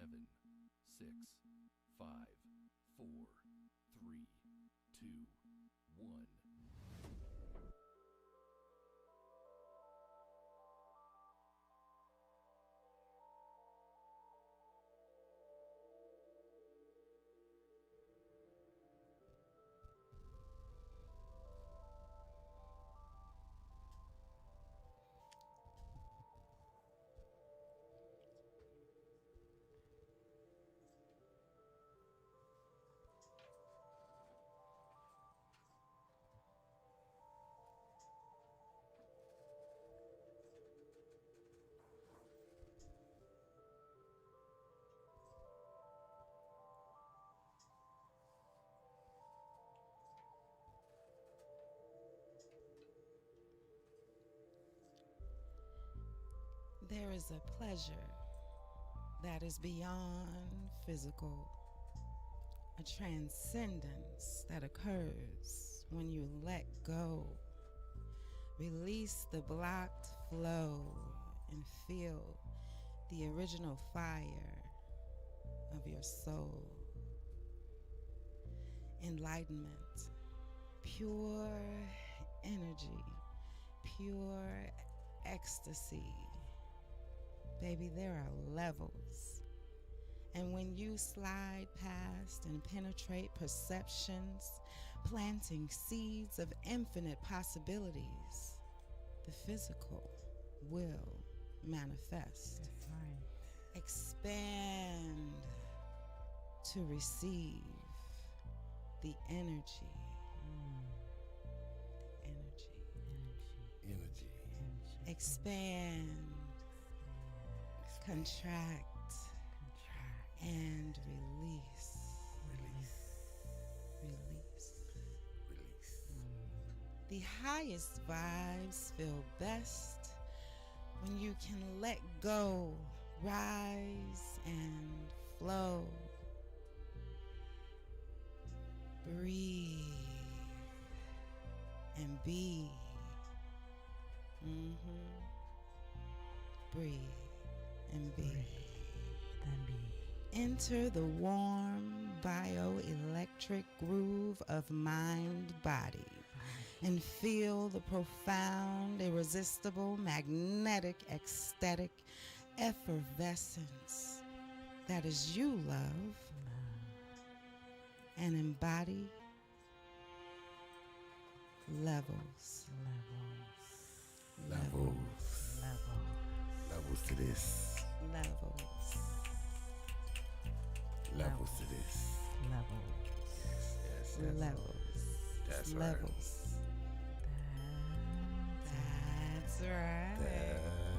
7, 6, 5, 4, 3, 2, 1. There is a pleasure that is beyond physical, a transcendence that occurs when you let go, release the blocked flow, and feel the original fire of your soul. Enlightenment, pure energy, pure ecstasy. Baby, there are levels. And when you slide past and penetrate perceptions, planting seeds of infinite possibilities, the physical will manifest. That's right. Expand to receive the energy. Energy. Expand, contract, and release. The highest vibes feel best when you can let go, rise, and flow. Breathe and be. Breathe and be. Enter the warm bioelectric groove of mind-body and feel the profound, irresistible, magnetic, ecstatic effervescence that is you, love, and embody levels. Levels to this. Levels to this. Yes. Levels. That's right. Levels. That's right.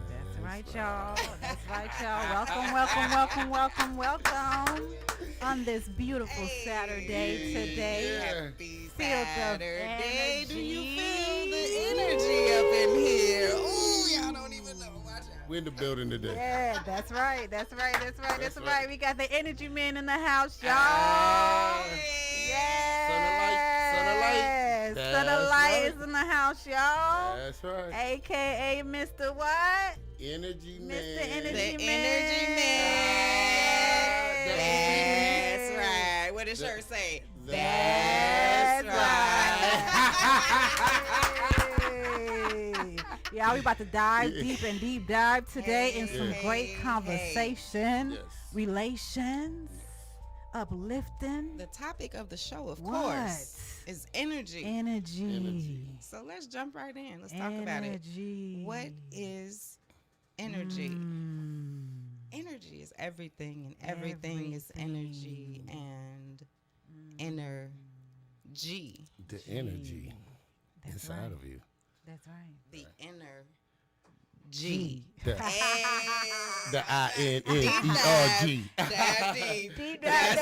That's right, y'all. That's right, y'all. Welcome. On this beautiful Saturday today. Happy Filled of Saturday. Do you energy. feel the energy up in here? Ooh, y'all don't even know. Watch out. We're in the building today. Yeah, that's right. That's right. We got the energy men in the house, y'all. Yeah. Son of light. Son of light That's is in the house, y'all. That's right. AKA Mr. What? Energy man. Mr. Energy The Man. energy man. That's right. What does shirt say? That's right. Y'all, we about to dive deep dive today in some great conversation, Yes. relations, uplifting. The topic of the show, of What? course, is energy. Energy. So let's jump right in. Let's talk about it. What is energy? Energy is everything, and everything is energy and energy. The energy That's inside right. of you. That's right. The inner G. The Hey. INNERG. That's deep. Deep dive. That's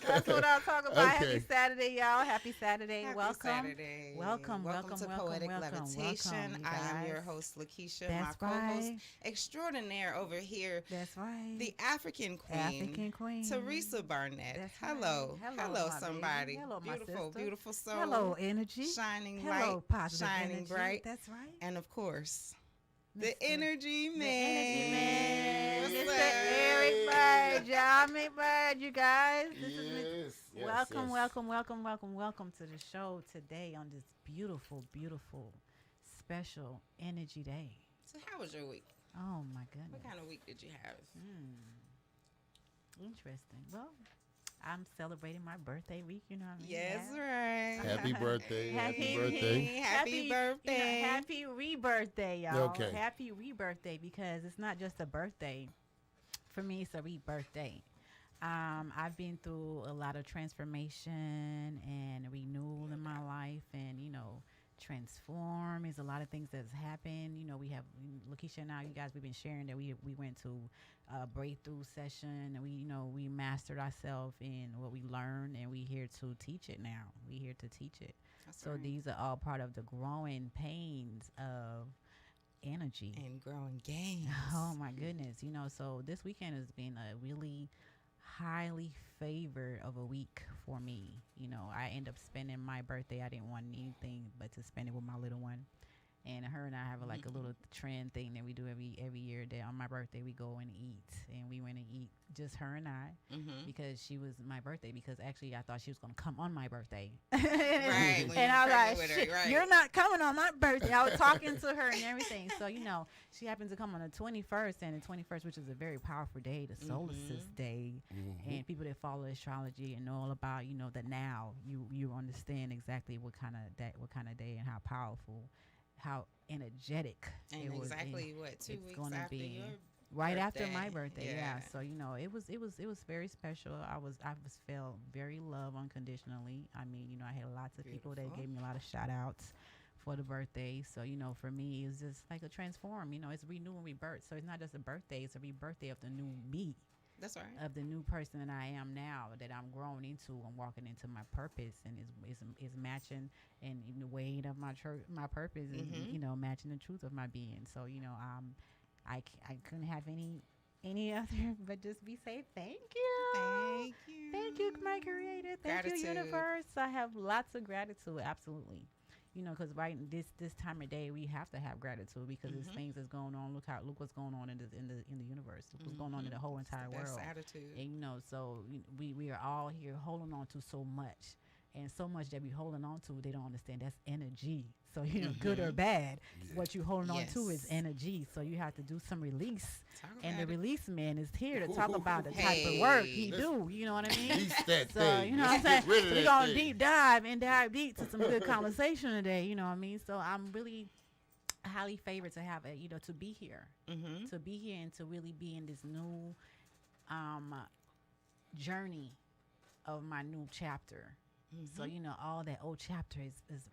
That's what I'm talking about. Okay. Happy Saturday, y'all. Happy Saturday. Happy welcome. Saturday. Welcome to Poetic Levitation. welcome, you I am guys. your host, Lakeisha. That's my co-host right. extraordinaire over here, That's right. the African Queen, African Queen. Teresa Barnett. That's Hello. right. Hello, my somebody. baby. Hello, my Beautiful, sister. beautiful soul. Hello, energy. Shining Hello, light, positive shining energy. bright. That's right. And of course, The energy man. The energy man. What's Mr. up? Eric Bird, Jamie Bird, you guys. This is Yes, welcome, yes. welcome to the show today on this beautiful, beautiful, special energy day. So how was your week? Oh my goodness. What kind of week did you have? Interesting. Well, I'm celebrating my birthday week, you know what I mean? Yes, Yeah. right. Happy birthday. Happy Happy- birthday. Happy birthday. Happy rebirthday, y'all. Okay. Happy rebirthday, because it's not just a birthday. For me, it's a rebirthday. I've been through a lot of transformation and renewal in my life, and transform is a lot of things that's happened. We have Lakeisha and I, you guys, we've been sharing that we went to a breakthrough session, and we mastered ourselves in what we learned, and we here to teach it now. We here to teach it. That's So right. these are all part of the growing pains of energy. And growing gains. Oh my goodness. So this weekend has been a really highly favored of a week for me. I end up spending my birthday. I didn't want anything but to spend it with my little one. And her and I have a little trend thing that we do every year, that on my birthday we go and eat. And we went and eat, just her and I, because she was my birthday, because actually I thought she was going to come on my birthday. Right. when And you're I was like, pregnant with her, shit, right. you're not coming on my birthday. I was talking to her and everything. So, she happened to come on the 21st, and the 21st, which is a very powerful day, the solar system day. And people that follow astrology and know all about, that now you understand exactly what kind of day and how powerful, how energetic And it was. exactly And what, 2 it's weeks gonna after be your right after birthday. my birthday. Yeah. Yeah. So it was very special. I was felt very loved unconditionally. I mean, I had lots of people that Beautiful. gave me a lot of shout outs for the birthday. So for me, it's just like a transform. It's renew and rebirth. So it's not just a birthday; it's a rebirthday of the new me, That's right. of the new person that I am now, that I'm growing into and walking into my purpose, and is matching, and in the way of my purpose is matching the truth of my being. So I couldn't have any other but just be say thank you. Thank you, my creator. Thank you, Gratitude. universe. I have lots of gratitude, absolutely. Because this time of day we have to have gratitude, because there's things that's going on. Look what's going on in the universe. Look what's going on in the whole entire Best world. attitude. And so we are all here holding on to so much, and so much that we holding on to, they don't understand that's energy. So good or bad, what you holding on to is Yes. energy. So you have to do some release. Talk And the about it. release man is here to talk about the type of work he do. You know what I mean? Release that So, thing. what I'm Let's saying? get rid of So we're that going to thing. dive deep to some good conversation today. You know what I mean? So I'm really highly favored to have to be here. To be here and to really be in this new journey of my new chapter. So all that old chapter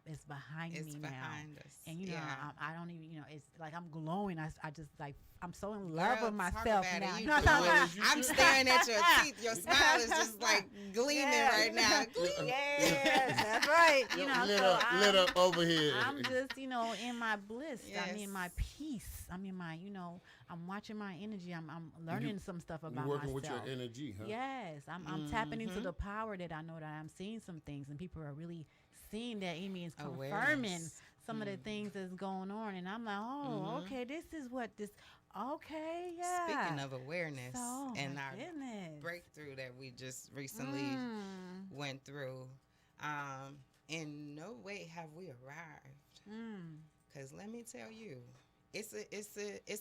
is behind It's me now. behind us. And yeah. I don't even it's like I'm glowing. I just like I'm so in love Girl, with talk myself about it. now. You You know what I'm doing talking it. about? You I'm do. staring at your teeth. Your smile is just like gleaming right now. Gleaming. Yes, that's right. lit, So up, lit up over here. I'm just, in my bliss. I'm Yes. in my peace. I'm in my, I'm watching my energy. I'm learning some stuff about You're working myself. with your energy, huh? Yes, I'm tapping into the power that I know that I'm seeing some things, and people are really seeing that in me, is confirming Awareness. some of the things that's going on, and I'm like, oh, okay, this is what this. Okay, yeah. Speaking of awareness So, and my our goodness. breakthrough that we just recently went through, in no way have we arrived. Because let me tell you, it's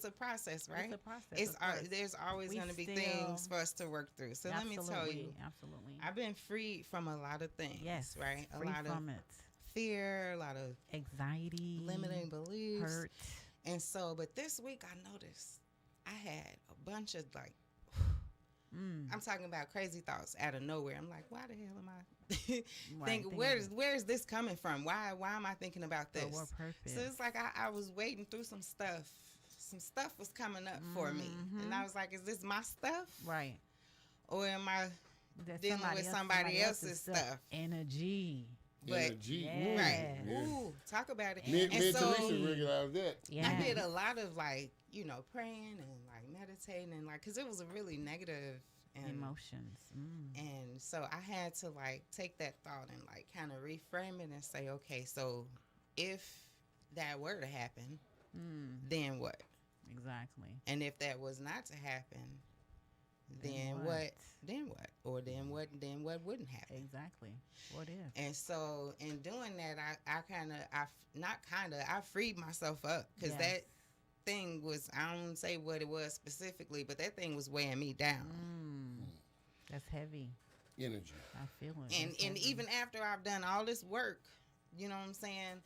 a process, right? It's a process. Of course. There's always We going to be still- things for us to work through. So let me tell you, Absolutely. I've been freed from a lot of things. Yes. Right. Free A lot from of it. fear, a lot of Anxiety. limiting beliefs. Hurt. And so, but this week I noticed I had a bunch of like, I'm talking about crazy thoughts out of nowhere. I'm like, why the hell am I thinking? Where's this coming from? Why am I thinking about this? For what purpose? So it's like I was waiting through some stuff. Some stuff was coming up for me, and I was like, is this my stuff, Right. or am I That's dealing with somebody else's stuff? Energy. But Energy. Yeah. right, Yeah. ooh, talk about it. Me and and so Teresa realized that. Yeah. I did a lot of like, praying and like meditating and like, cause it was a really negative and Emotions. And so I had to like take that thought and like kind of reframe it and say, okay, so if that were to happen, then what? Exactly. And if that was not to happen, then what? Then what? Or then what? Then what wouldn't happen? Exactly. What if? And so in doing that, I freed myself up because that thing was, I don't say what it was specifically, but that thing was weighing me down. That's heavy. Energy. I feel it. And even after I've done all this work, you know what I'm saying,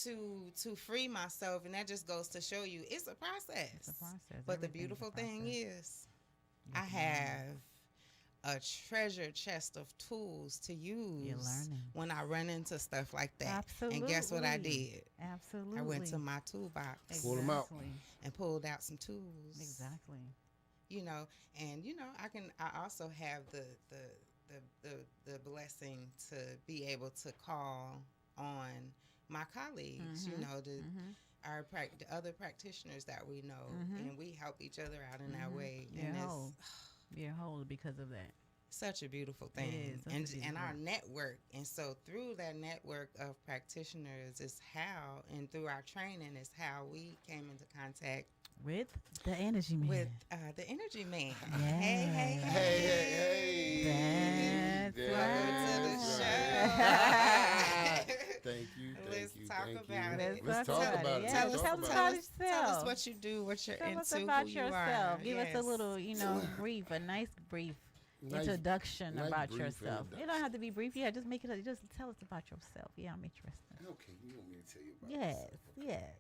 to free myself, and that just goes to show you it's a process. It's a process. But the beautiful thing is, I have a treasure chest of tools to use when I run into stuff like that. Absolutely. And guess what I did? Absolutely. I went to my toolbox. Exactly. Pull them out. And pulled out some tools. Exactly. You know, and you know, I also have the blessing to be able to call on my colleagues, you know, the other practitioners that we know, and we help each other out in that way. And you're whole because of that. Such a beautiful thing. And our network. And so through that network of practitioners is how, and through our training is how we came into contact with the energy man. With the energy man. Yeah. Hey. Welcome to the show. Thank you. Let's talk about it. Let's talk about it. Tell us about yourself. Tell us what you do, what you're into, us about who yourself. You are. Give us a little, brief, a nice brief introduction about yourself. It don't have to be brief. Yeah, just make it. Just tell us about yourself. Yeah, I'm interested. Okay, you want me to tell you about myself? Yes.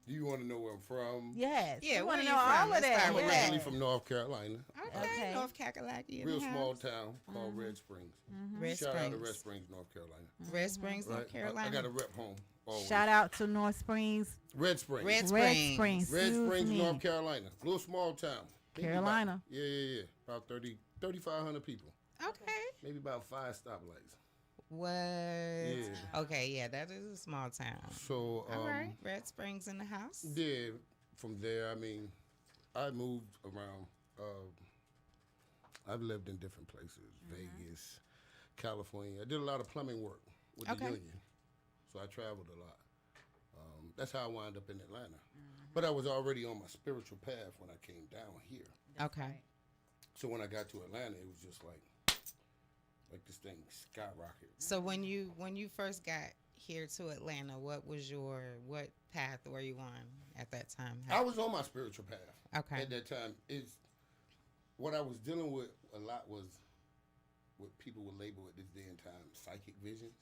Do you want to know where I'm from? Yes. Yeah, we want to where know you from? all of that. I'm originally from North Carolina. Okay. North Kakalaki. Real small town called Red Springs. Shout out to Red Springs, North Carolina. Red Springs, North Carolina. I got a rep home. Always. Shout out to North Springs. Red Springs. Red Springs. Red Springs, North Carolina. Little small town. Carolina. Yeah. About 3,500 people. Okay. Maybe about 5 stoplights. What? Yeah. Okay, yeah, that is a small town. So, all right, Red Springs in the house. Yeah, from there, I mean, I moved around. I've lived in different places, Vegas, California. I did a lot of plumbing work with the union, so I traveled a lot. That's how I wound up in Atlanta. But I was already on my spiritual path when I came down here. Okay. So when I got to Atlanta, it was just like this thing skyrocketed. So when you first got here to Atlanta, what path were you on at that time? I was on my spiritual path. Okay. At that time, what I was dealing with a lot was what people would label at this day and time psychic visions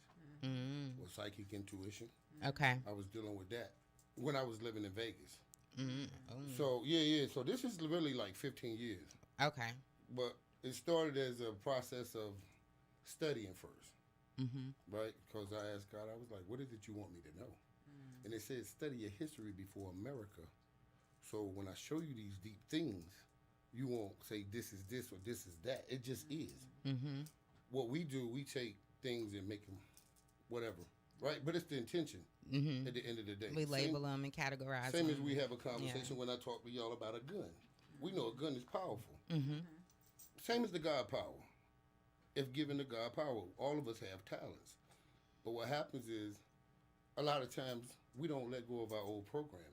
or psychic intuition. Okay. I was dealing with that when I was living in Vegas. So So this is really like 15 years. Okay. But it started as a process of studying first, right? Because I asked God, I was like, what is it you want me to know? And it said, study your history before America. So when I show you these deep things, you won't say this is this or this is that. It just is. What we do, we take things and make them whatever, right? But it's the intention at the end of the day. We label them and categorize them. Same as we have a conversation when I talk to y'all about a gun. We know a gun is powerful. Same as the God power. If given the God power, all of us have talents. But what happens is, a lot of times, we don't let go of our old programming.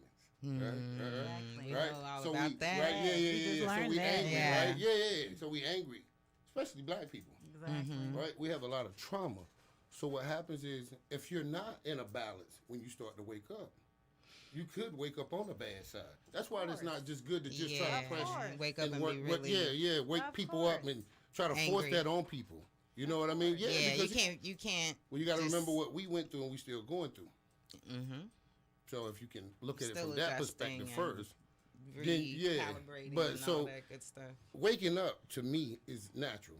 Exactly. Right? Know all so about we, that. Right? Yeah. So we angry, yeah. right? Yeah. So we angry, especially black people. Exactly. Right? We have a lot of trauma. So what happens is, if you're not in a balance when you start to wake up, you could wake up on the bad side. That's why it's not just good to just try to press wake up and work, be really wake people up and try to force that on people. You know what I mean? Yeah, you can't. Well, you got to remember what we went through and we still going through. So if you can look at it from that perspective first, then but so all that good stuff. Waking up to me is natural.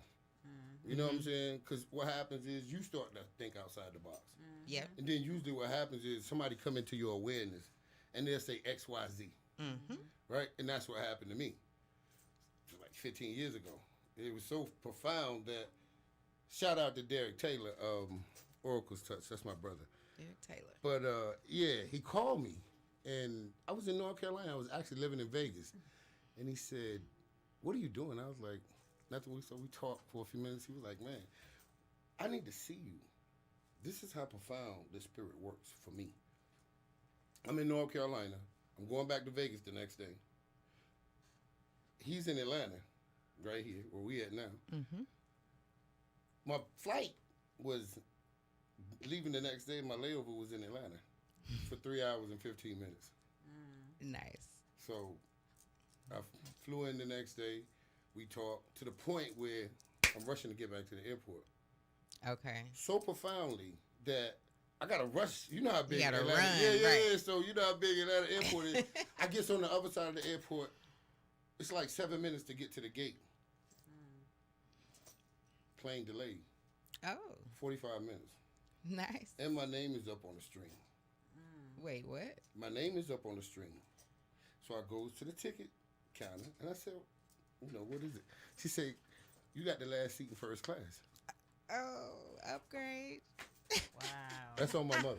You know what I'm saying? Because what happens is you start to think outside the box. Yep. And then usually what happens is somebody come into your awareness and they'll say X, Y, Z. Right? And that's what happened to me. Like 15 years ago. It was so profound that, shout out to Derek Taylor, Oracle's Touch. That's my brother. Derek Taylor. But, he called me. And I was in North Carolina. I was actually living in Vegas. And he said, what are you doing? I was like, nothing. So we talked for a few minutes. He was like, man, I need to see you. This is how profound the spirit works for me. I'm in North Carolina. I'm going back to Vegas the next day. He's in Atlanta, right here, where we at now. Mm-hmm. My flight was leaving the next day. My layover was in Atlanta for 3 hours and 15 minutes. Nice. So I flew in the next day. We talked to the point where I'm rushing to get back to the airport. Okay. So profoundly that I gotta rush. You know how big You gotta Atlanta. run, Yeah. right. So you know how big Atlanta airport is. I guess on the other side of the airport, it's like 7 minutes to get to the gate. Plane delayed. Oh, 45 minutes. nice. And my name is up on the string. Wait, what? My name is up on the string. So I goes to the ticket counter and I said, you know, what is it? She said, you got the last seat in first class. Oh, upgrade. Wow. That's on my mother.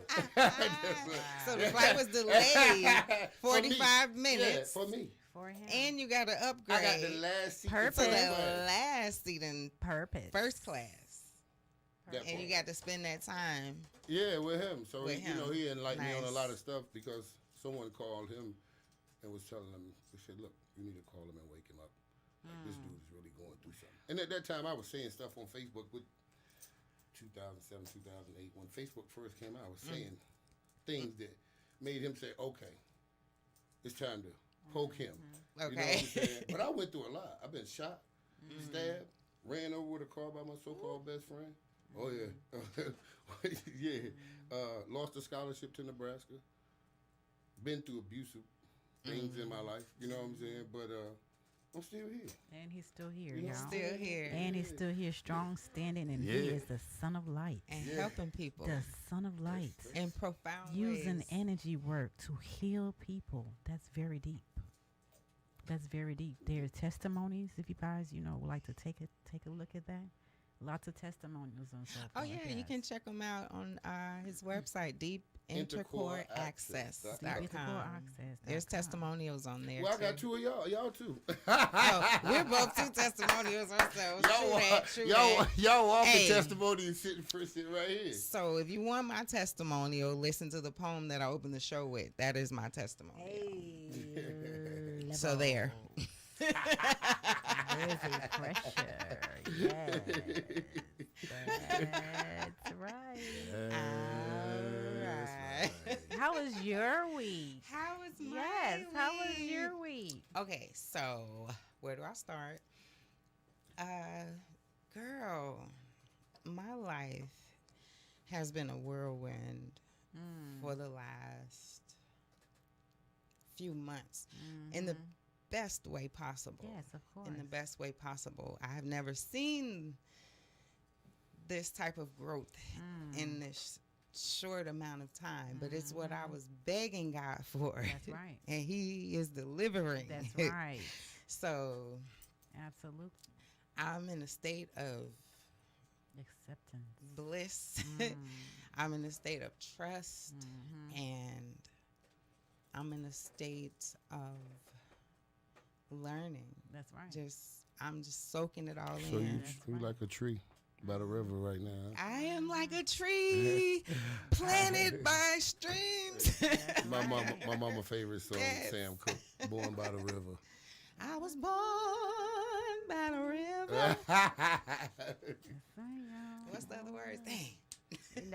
So the flight was delayed For me. 45 minutes. Yeah, for me. For him. And you got to upgrade. I got the last seat. Purpose. to in the first class. last seat in Purpose. first class. That And you part. got to spend that time. Yeah, with him. So With you know, him. he enlightened me on a Nice. lot of stuff because someone called him and was telling him, they said, look, you need to call him and wake him up. Like, this dude is really going through something. And at that time, I was saying stuff on Facebook with 2007, 2008. When Facebook first came out, I was saying things that made him say, okay, it's time to poke him. You know what I'm Okay. saying? But I went through a lot. I've been shot, stabbed, ran over with a car by my so-called best friend. Oh, yeah. Yeah. Lost a scholarship to Nebraska. Been through abusive things in my life. You know what I'm saying? But I'm still here. And he's still here, You know, y'all. Still here. And he's still here, strong, standing, and he Yeah. is the son of light. And Yeah. helping people The son of light. in profound Using ways. energy work to heal people. That's very deep. That's very deep. There's testimonies. If you guys, would like to take a look at that. Lots of testimonials on social. Oh, yeah. You can check him out on his website, deepintercoreaccess.com. There's testimonials on there. Well, I too. got two of y'all. Y'all too. Oh, we're both two testimonials ourselves. True that. Y'all walking Hey. testimony and sitting right here. So if you want my testimonial, listen to the poem that I opened the show with. That is my testimonial. Hey, So there. There's a pressure. Yes. That's right. All right. How was your week? How was my Yes. How was week? your week? Okay, so where do I start? Girl, my life has been a whirlwind for the last few months in the best way possible. Yes, of course. In the best way possible. I have never seen this type of growth in this short amount of time, but it's what I was begging God for. That's right. And He is delivering. That's right. So Absolutely. I'm in a state of Acceptance. bliss. I'm in a state of trust, and I'm in a state of learning. That's right. I'm just soaking it all So in. you like a tree by the river right now. I am like a tree planted by streams. My mama favorite song, Yes. Sam Cooke, "Born by the River." I was born by the river. That's right, y'all. What's the other words? Dang. It's In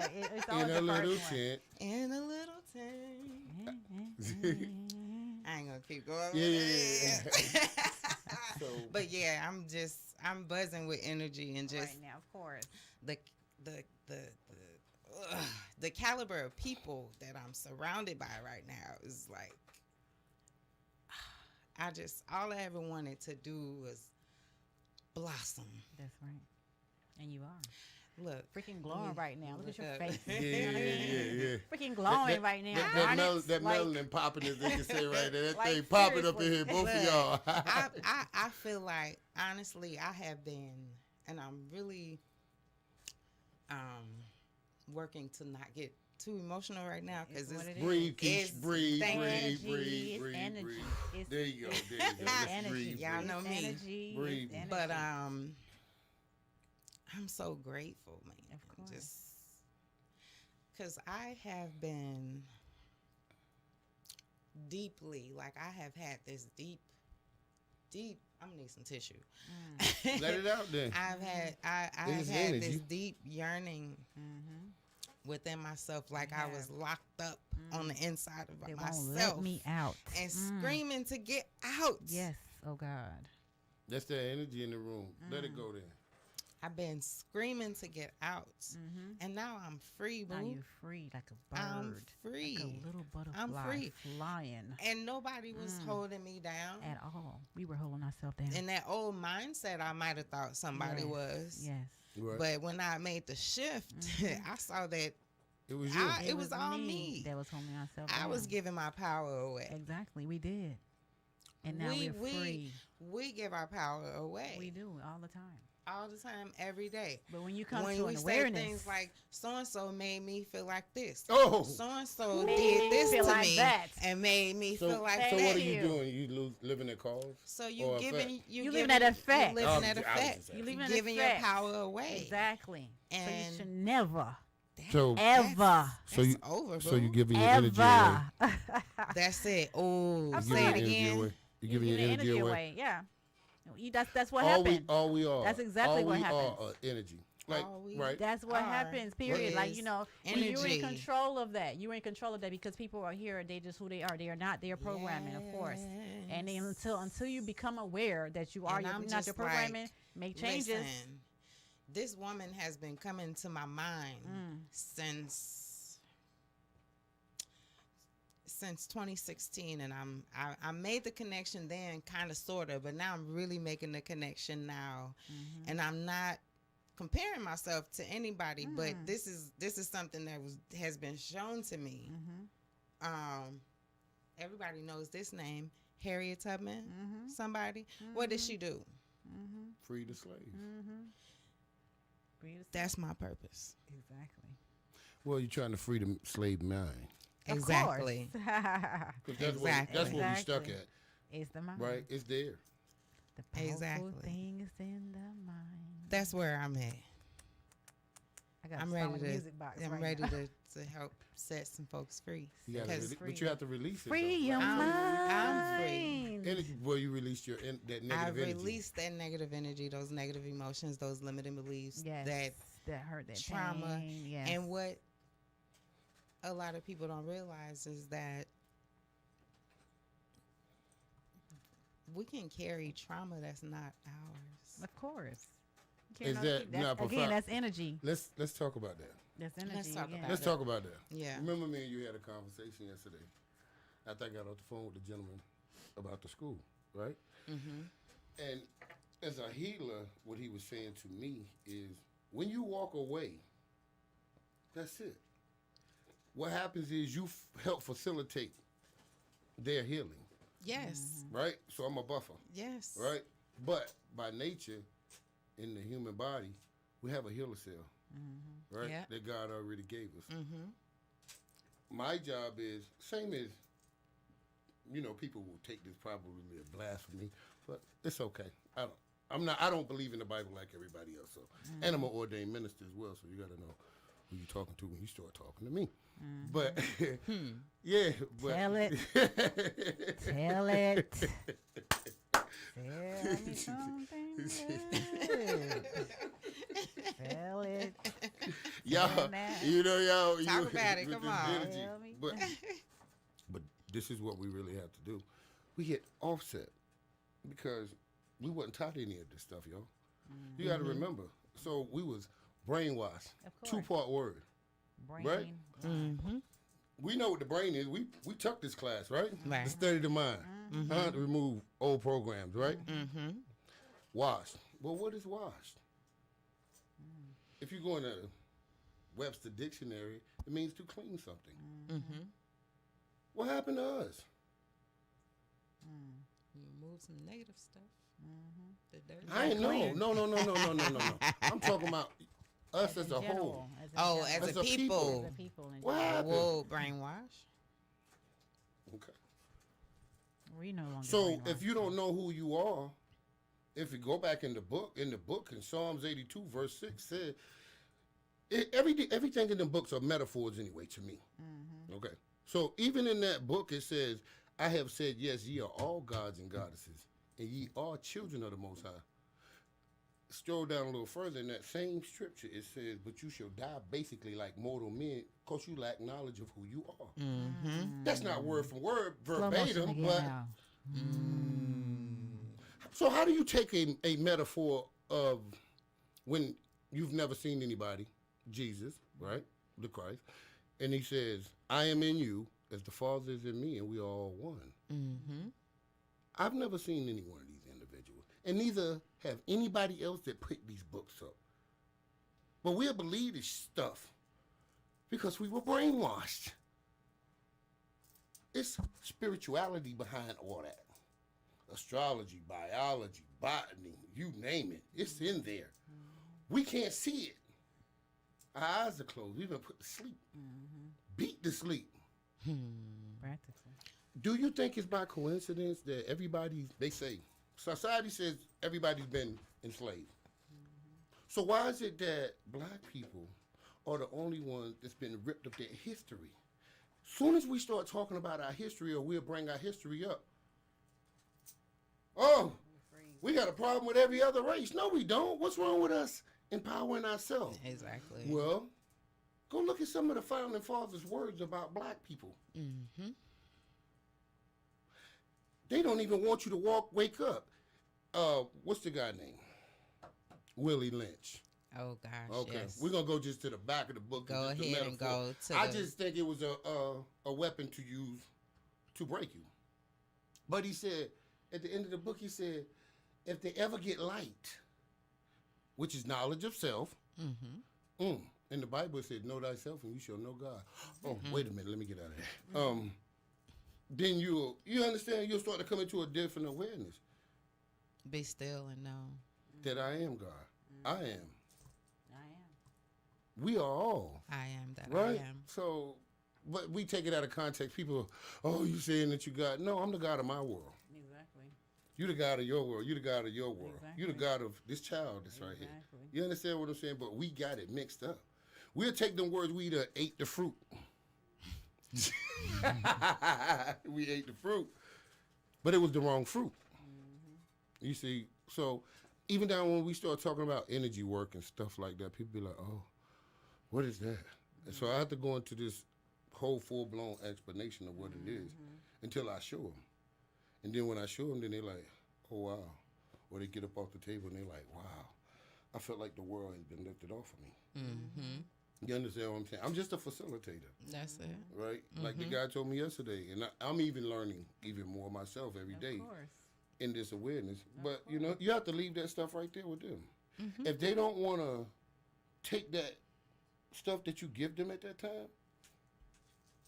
always a the little first one. tent. In a little tent. I ain't gonna keep going. Yeah. So, But yeah, I'm buzzing with energy and just Right now, of course. the caliber of people that I'm surrounded by right now is like, all I ever wanted to do was blossom. That's right. And you are. Look, Freaking glowing right now. Look at your up. face. yeah. Freaking glowing right now. That melanin popping, as they can say right there. That like, thing popping up in here, seriously. both of y'all. I feel like, honestly, I have been, and I'm really working to not get too emotional right now because It's what it's it is. Breathe, Keish, breathe, Thank you. breathe, Energy, breathe, it's breathe, energy. breathe. It's- There you go. There you go. It's Just energy. breathe, Y'all breathe. know It's me. energy. Breathe. It's But energy. I'm so grateful, man. Of course. Just because I have been deeply. Like I have had this deep. I'm gonna need some tissue. Let it out then. I've had this deep yearning within myself, like I was locked up on the inside of It myself. won't let me out. And screaming to get out. Yes. Oh God. That's that energy in the room. Let it go then. I've been screaming to get out, and now I'm free, boo. Now you're free like a bird. I'm free. Like a little butterfly I'm free. flying. And nobody was holding me down At all. We were holding ourselves down. In that old mindset, I might have thought somebody was. Yes. Right. But when I made the shift, I saw that It was you. it was all me. That was holding ourselves down. I was giving my power away. Exactly. We did. And now we're free. We give our power away. We do all the time. All the time, every day. But when you come when to we an say awareness, things like so and so made me feel like this. Oh. So and so did this feel to like me that. and made me feel like so that. what are you doing? You living in cause? So you or giving effect? you living giving at effect. You living I was at just effect. saying. You living at giving your effect. power away. Exactly. And so you should never, So ever, So you over, so you boo. giving your energy away. ever. That's it. Oh, I'm say sorry. it Energy again. away. You giving your energy away. Yeah. That's what All happened. we are. That's exactly all what we happens. are energy. Like All we right. That's what are happens, period. Like, is when you're in energy. control of that, you're in control of that because people are here, they just who they are. They are not their programming, of course. And then until you become aware that you are And I'm not just your programming, like, make changes. Listen, this woman has been coming to my mind since 2016, and I made the connection then, kind of, sort of, but now I'm really making the connection now, and I'm not comparing myself to anybody, but this is something that has been shown to me. Everybody knows this name, Harriet Tubman. Somebody, what did she do? Free the slave. That's my purpose. Exactly. Well, you're trying to free the slave mind. Exactly. 'Cause that's Exactly. what we stuck at, It's the mind. right? It's there. The powerful Exactly. thing is in the mind. That's where I'm at. I got I'm a ready solid to. music box I'm right ready now. to help set some folks free. You gotta Because but you have to release it. Free though, your right? I'm free. mind. Well, you released that negative I've energy. released that negative energy, those negative emotions, those limiting beliefs, Yes. that hurt, that trauma. pain. Yes. And what a lot of people don't realize is that we can carry trauma that's not ours. Of course. You Is can't that that's, not again, profound? that's energy. Let's talk about that. That's energy. Let's talk again. about Let's it. talk about that. Yeah. Remember me and you had a conversation yesterday. After I got off the phone with the gentleman about the school, right? And as a healer, what he was saying to me is, when you walk away, that's it. What happens is you help facilitate their healing, Yes. right? So I'm a buffer, Yes. right? But by nature, in the human body, we have a healer cell, right? Yeah. That God already gave us. My job is same as, people will take this probably a blasphemy, but it's okay. I don't believe in the Bible like everybody else. So, and I'm an ordained minister as well. So you got to know who you're talking to when you start talking to me. But yeah, but Tell it. Tell it. Tell me something good. Tell it. y'all, that. y'all, Talk about it, with come this on. energy. Tell me. But this is what we really have to do. We get offset because we wasn't taught any of this stuff, y'all. You got to remember. So we was brainwashed. Of course. Two-part word. Brain. Right? We know what the brain is. We took this class, right? Right. To study the mind. To remove old programs, right? Washed. Well, what is washed? If you go in a Webster dictionary, it means to clean something. What happened to us? You remove some negative stuff. The dirt. I ain't no. I'm talking about us as a whole. General, Oh, general. as a people. As a people in What general. happened? Whoa, brainwash. Okay. We no longer. So brainwashed. if you don't know who you are, if you go back in the book in Psalms 82 verse 6 said, everything in the books are metaphors anyway to me. Okay. So even in that book it says, I have said, yes, ye are all gods and goddesses, and ye are children of the Most High. Stroll down a little further in that same scripture, it says, but you shall die basically like mortal men because you lack knowledge of who you are. Mm-hmm. That's not word for word, Slow motion verbatim, again but now. so how do you take a metaphor of when you've never seen anybody, Jesus, right, the Christ, and he says, I am in you as the Father is in me, and we are all one. Mm-hmm. I've never seen any one of these individuals, and neither have anybody else that put these books up. But we'll believe this stuff because we were brainwashed. It's spirituality behind all that. Astrology, biology, botany, you name it. It's in there. We can't see it. Our eyes are closed. We've been put to sleep. Beat to sleep. Practically. Do you think it's by coincidence that they say, society says everybody's been enslaved. So why is it that black people are the only ones that's been ripped of their history? Soon as we start talking about our history, or we'll bring our history up, oh, we got a problem with every other race. No, we don't. What's wrong with us empowering ourselves? Exactly. Well, go look at some of the founding fathers' words about black people. Mm-hmm. They don't even want you to wake up. What's the guy name? Willie Lynch. Oh gosh. Okay, Yes. we're gonna go just to the back of the book. Go just the ahead and metaphor. go to. I just think it was a weapon to use to break you. But he said at the end of the book, he said, if they ever get light, which is knowledge of self, Mm-hmm. in the Bible it said, know thyself and you shall know God. Oh, wait a minute, let me get out of there. Then you understand, you'll start to come into a different awareness Be still and know. that I am God. I am. I am. We are all. I am that Right? I am. So, but we take it out of context. People, oh, you saying that you God. No, I'm the God of my world. Exactly. You the God of your world. You the God of your world. You the Exactly. God of this child that's right here. Exactly. You understand what I'm saying? But we got it mixed up. We'll take them words, we done ate the fruit. We ate the fruit. But it was the wrong fruit. You see, so even down when we start talking about energy work and stuff like that, people be like, oh, what is that? And so I have to go into this whole full-blown explanation of what it is until I show them. And then when I show them, then they're like, oh, wow. Or they get up off the table and they're like, wow, I felt like the world has been lifted off of me. Mm-hmm. You understand what I'm saying? I'm just a facilitator, That's it. right? Like the guy told me yesterday, and I'm even learning even more myself every day Of course. in this awareness. But, you know, you have to leave that stuff right there with them. If they don't want to take that stuff that you give them at that time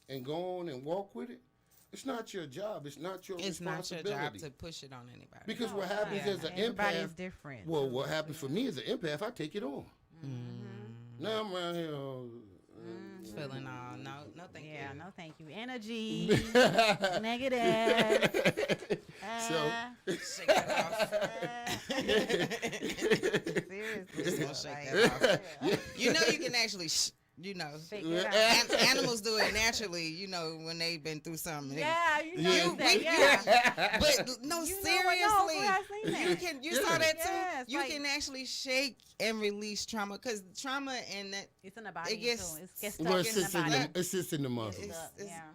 and go on and walk with it, it's not your job. It's not your It's not your responsibility. job to push it on anybody. Because what happens Yeah, as an everybody empath, is different. well, what happens for me as an empath, I take it on. Now I'm around here. Feeling all no thank Yeah, you. no thank you. Energy. Negative. So Shake that off. Seriously. Just gonna shake like, that off. yeah. You know you can actually Shake it out. animals do it naturally, you know, when they've been through something. Yeah, you know You- that. we- Yeah. But no, You know what? seriously, No, I've seen you that. can. You saw that too. Yes, You like- can actually shake and release trauma because trauma and that It's in the body It gets- too. It gets well, stuck it in the sits in body. the, it sits in the muscles. it's,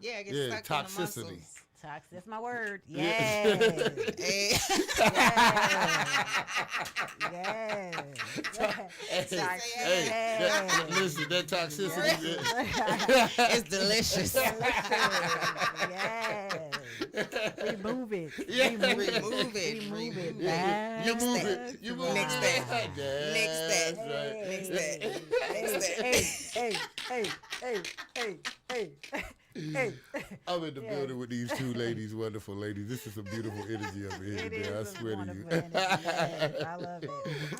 Yeah. it gets Yeah, stuck in the toxicity. muscles. Toxic. That's my word. Yes. Eh, Yes. Yes. Hey, listen, that toxicity. it's delicious. Yes. Remove it. Yeah. Remove it. Remove it. Yeah. You move it. You move Next it. that. That's Next that. right. Next that. Hey. I'm in the Yeah. building with these two ladies, wonderful ladies. This is some beautiful energy over here It today. I is a swear to wonderful you. energy. Yes, I love it. I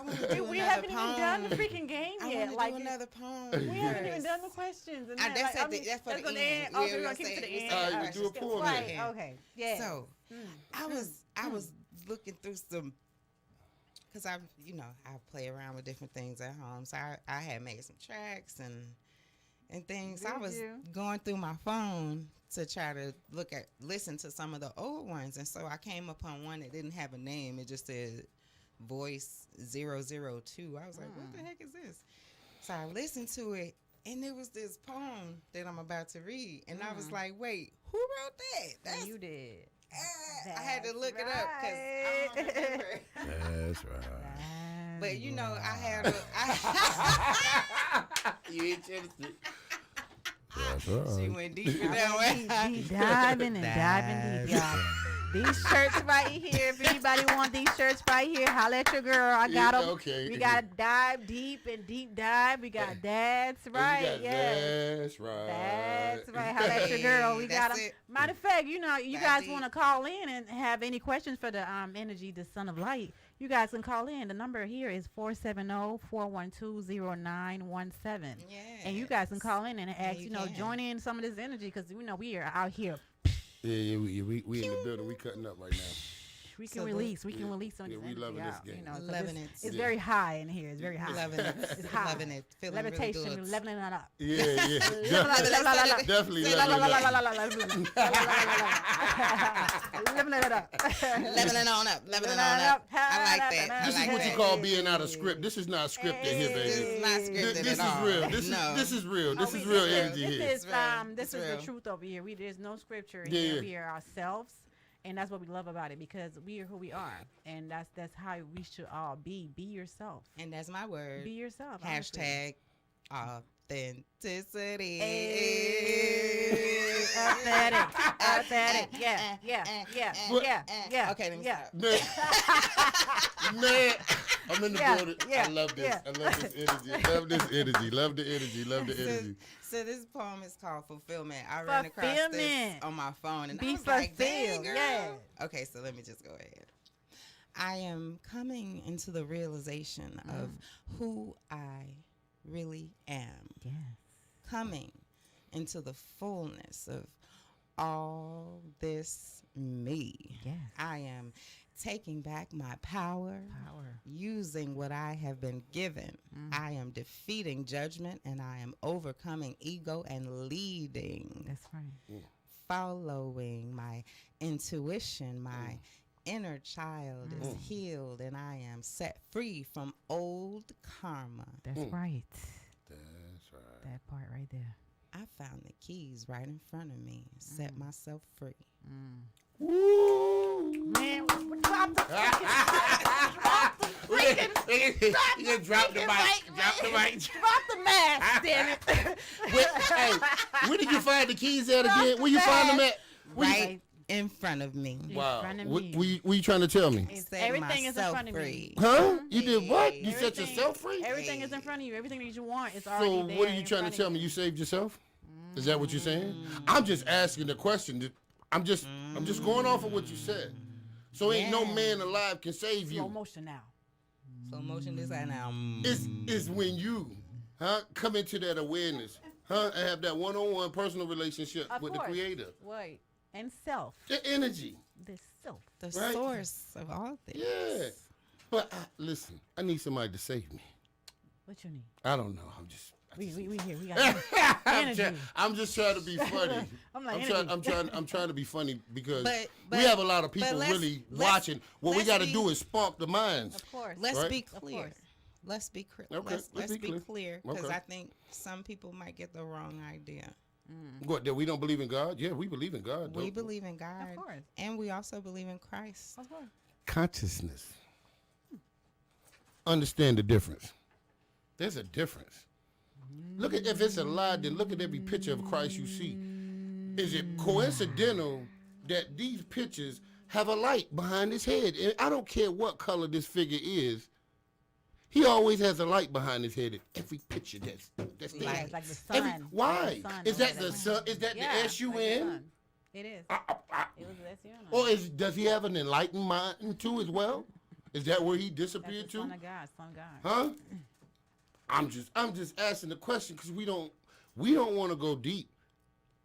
want to do We another haven't even done the poem. freaking game I yet. want Like to do another poem. we haven't even first. done the questions. And Ah, that. that's Like, at I the- mean, that's for the on end. Oh, Yeah, we're we'll gonna keep it to say- the we'll end. say- you Alright, do a let's go. poem Right. then. Okay. Yeah. So I was looking through some because I play around with different things at home. So I had made some tracks and things. So I Did was you? going through my phone to try to listen to some of the old ones, and so I came upon one that didn't have a name. It just said Voice 002. I was like, what the heck is this? So I listened to it, and it was this poem that I'm about to read, and I was like, wait, who wrote that? And you did. I had to look it up because I don't remember. That's right. But you know, I had You ain't changed. That's she right. went deep in that one. Deep diving and diving deep, y'all. These shirts right here, if anybody want these shirts right here, holla at your girl. I got them. Okay. We got to dive deep and deep dive. We got that's right. Yeah. That's right. That's right. Holla at your girl. We got them. That's it. Matter of fact, you know, you That's guys it. want to call in and have any questions for the energy, the Son of Light, you guys can call in. The number here is 470-412-0917. Yeah. And you guys can call in and ask, you you know, can. join in some of this energy because, you know, we are out here. Yeah, we in the building. We cutting up right now. We can So release. We yeah, can release some of yeah, this we energy loving this out. game. You know, 'cause Loving it. It's Yeah. very high in here. It's very high. Loving it. It's high. Loving it. Feeling Levitation. really We're good. leveling it up. Yeah. Definitely La, la, la, la, la, leveling up. la, la, leveling it up. Leveling on up. Leveling on up. I like that. I This is like what you that. call being out of script. This is not scripted here, This baby. is not scripted This at is all. real. No. This is real. This Oh, is we- real this energy here. This is It's real. this It's is real. the truth over here. There's no scripture in Yeah, here. yeah. We are ourselves, and that's what we love about it because we are who we are, and that's how we should all be. Be yourself. And that's my word. Be yourself. honestly. Hashtag authenticity. Authentic. Authentic. Yeah. Okay, let me yeah. stop. Man, I'm in the Yeah, building. yeah, I love this. yeah. I love this energy. Love this energy. Love the energy. Love the energy. So this poem is called Fulfillment. I ran across this Fulfillment. on my phone and I Be was like, dang, fulfilled. girl. Yeah. Okay, so let me just go ahead. I am coming into the realization of who I really am. Yes. Coming into the fullness of all this me. Yes. I am taking back my power, using what I have been given. I am defeating judgment and I am overcoming ego and leading, That's right. following my intuition. My inner child is healed and I am set free from old karma. That's right. That's right. That part right there. I found the keys right in front of me, set myself free. Woo! Man, drop the You just drop the mic. Drop the mic. drop the mask, damn it. Hey, where did you find the keys at again? Where you find them at? Right in front of me. Wow. front of What me. you trying to tell me? Set Everything is in myself front of me. free. Huh? You did what? You set Everything- yourself free? Everything is in front of you. Everything that you want is already So there. what are you in trying to front tell of me? You saved yourself? Is that what you're saying? I'm just asking the question. I'm just going off of what you said. So ain't no Yeah. man alive can save Slow you. motion now. Slow motion this right now. It's when you come into that awareness, and have that one-on-one personal relationship Of with course. the creator. Wait. And self. The energy. The self. The Right. source of all things. Yeah. But listen, I need somebody to save me. What you need? I don't know. I'm just We here. We got energy. I'm just trying to be funny. I'm like, I'm trying to be funny because But- we have a lot of people let's- really let's- watching. What we let's got to be- do is spark the minds. Of course. Let's Right? be Of clear. course. Let's be clear. Okay, Let's be clear because Okay. I think some people might get the wrong idea. What? That we don't believe in God? Yeah, we believe in God. We don't believe in God, Of course. and we also believe in Christ. Of course. Consciousness. Understand the difference. There's a difference. Look at if it's a lie, then look at every picture of Christ you see. Is it coincidental that these pictures have a light behind his head? And I don't care what color this figure is. He always has a light behind his head in every picture that's there. Light. It's like the sun. Every, why? Like the sun Is or that the whatever. sun? Is that Yeah, the like S-U-N? the sun. It is. It was the S-U-N. Or does he have an enlightened mind too as well? Is that where he That's disappeared the to? Son of God. Son of God. Huh? I'm just asking the question because we don't want to go deep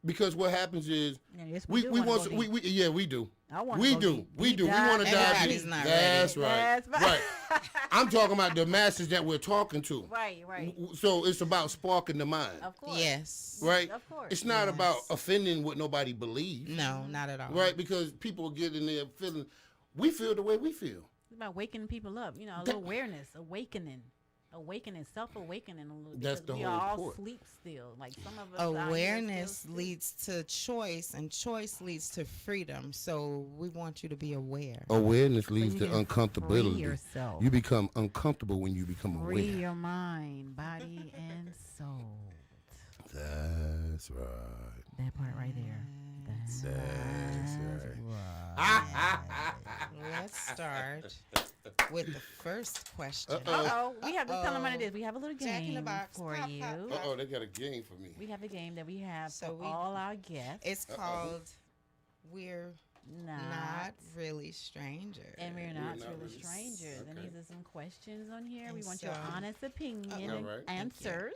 because what happens is Yeah, yes, we do we wanna want go we deep. yeah we do I want We do. We want to dive Everybody's deep. not That's ready. right. That's right. Right. I'm talking about the masses that we're talking to. Right. So it's about sparking the mind. Of course. Yes. Right? Of course. It's not Yes. about offending what nobody believes. No, not at all. Right? Because people get in there feeling, we feel the way we feel. It's about waking people up. You know, a little awareness, awakening, self-awakening a little. That's because the we whole all point. sleep still. Like some of us. out here Awareness still sleep. leads to choice, and choice leads to freedom. So we want you to be aware. Awareness leads you to can uncomfortability. free yourself. You become uncomfortable when you become Free aware. your mind, body, and soul. That's right. That part right there. That's right. Let's start with the first question. We have to tell them what it is. We have a little Jack in the game box. for Pop, you. pop, pop. Uh-oh, they got a game for me. We have a game that we have So for all our guests. It's called We're Not Really Strangers. And we're Not not really really strangers. And okay. these are some questions on here. We And want your so- honest opinion All and right. Thank you. answers.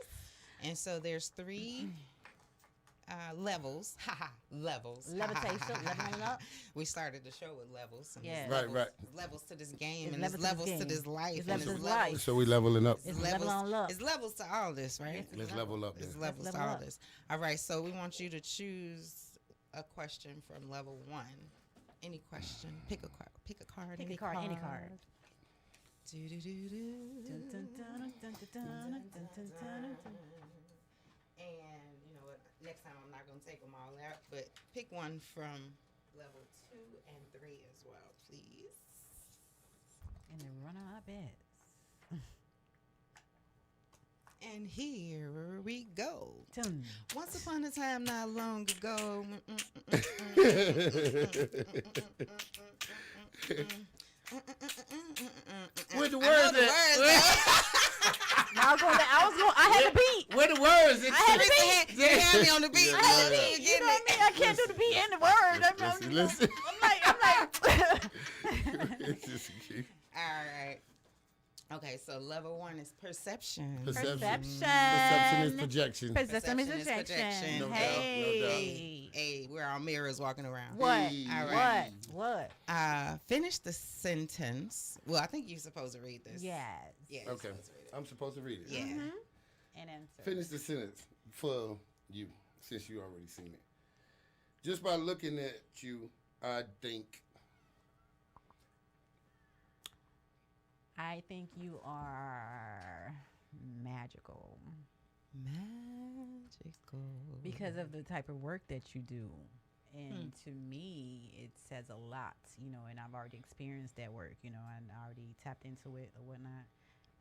And so there's three levels. Levels. Levitation, leveling up. We started the show with levels. And Yeah. there's Right, levels, right. there's levels to this game, It's and there's levels to levels this to this game. life. It's and levels there's to this life. So we leveling up. It's level on up. It's levels to all this, right? Yes, Let's level up It's then. levels to level all up. this. All right, so we want you to choose a question from level 1. Any question. Pick a card. Pick a card. Pick a any card, any card. Do-do-do-do. Dun, dun, dun, dun, dun, dun, dun, dun, dun, dun. And you know what? Next time I'm not gonna take them all out, but pick one from level 2 and 3 as well, please. And then run on our beds. And here we go. Dun. Once upon a time, not long ago. Where the I know words the at? I had the beat. Where the words? I had the beat. You had me on the beat. Yeah, I had the yeah. beat. You know what I mean? I can't do the beat and the word. Listen. I'm like. All right. Okay, so level 1 is perception. Perception. Perception. Perception is projection. Perception is Perception is projection. projection. No doubt, no Hey. Hey, we're all mirrors walking around. What? Hey. All right. What? Finish the sentence. Well, I think you're supposed to read this. Yes. Yeah. You're Okay. supposed to read it. I'm supposed to read it. Yeah. And answer. Finish the sentence for you, since you already seen it. Just by looking at you, I think. I think you are magical because of the type of work that you do. And to me, it says a lot, you know, and I've already experienced that work, you know, and I already tapped into it or whatnot.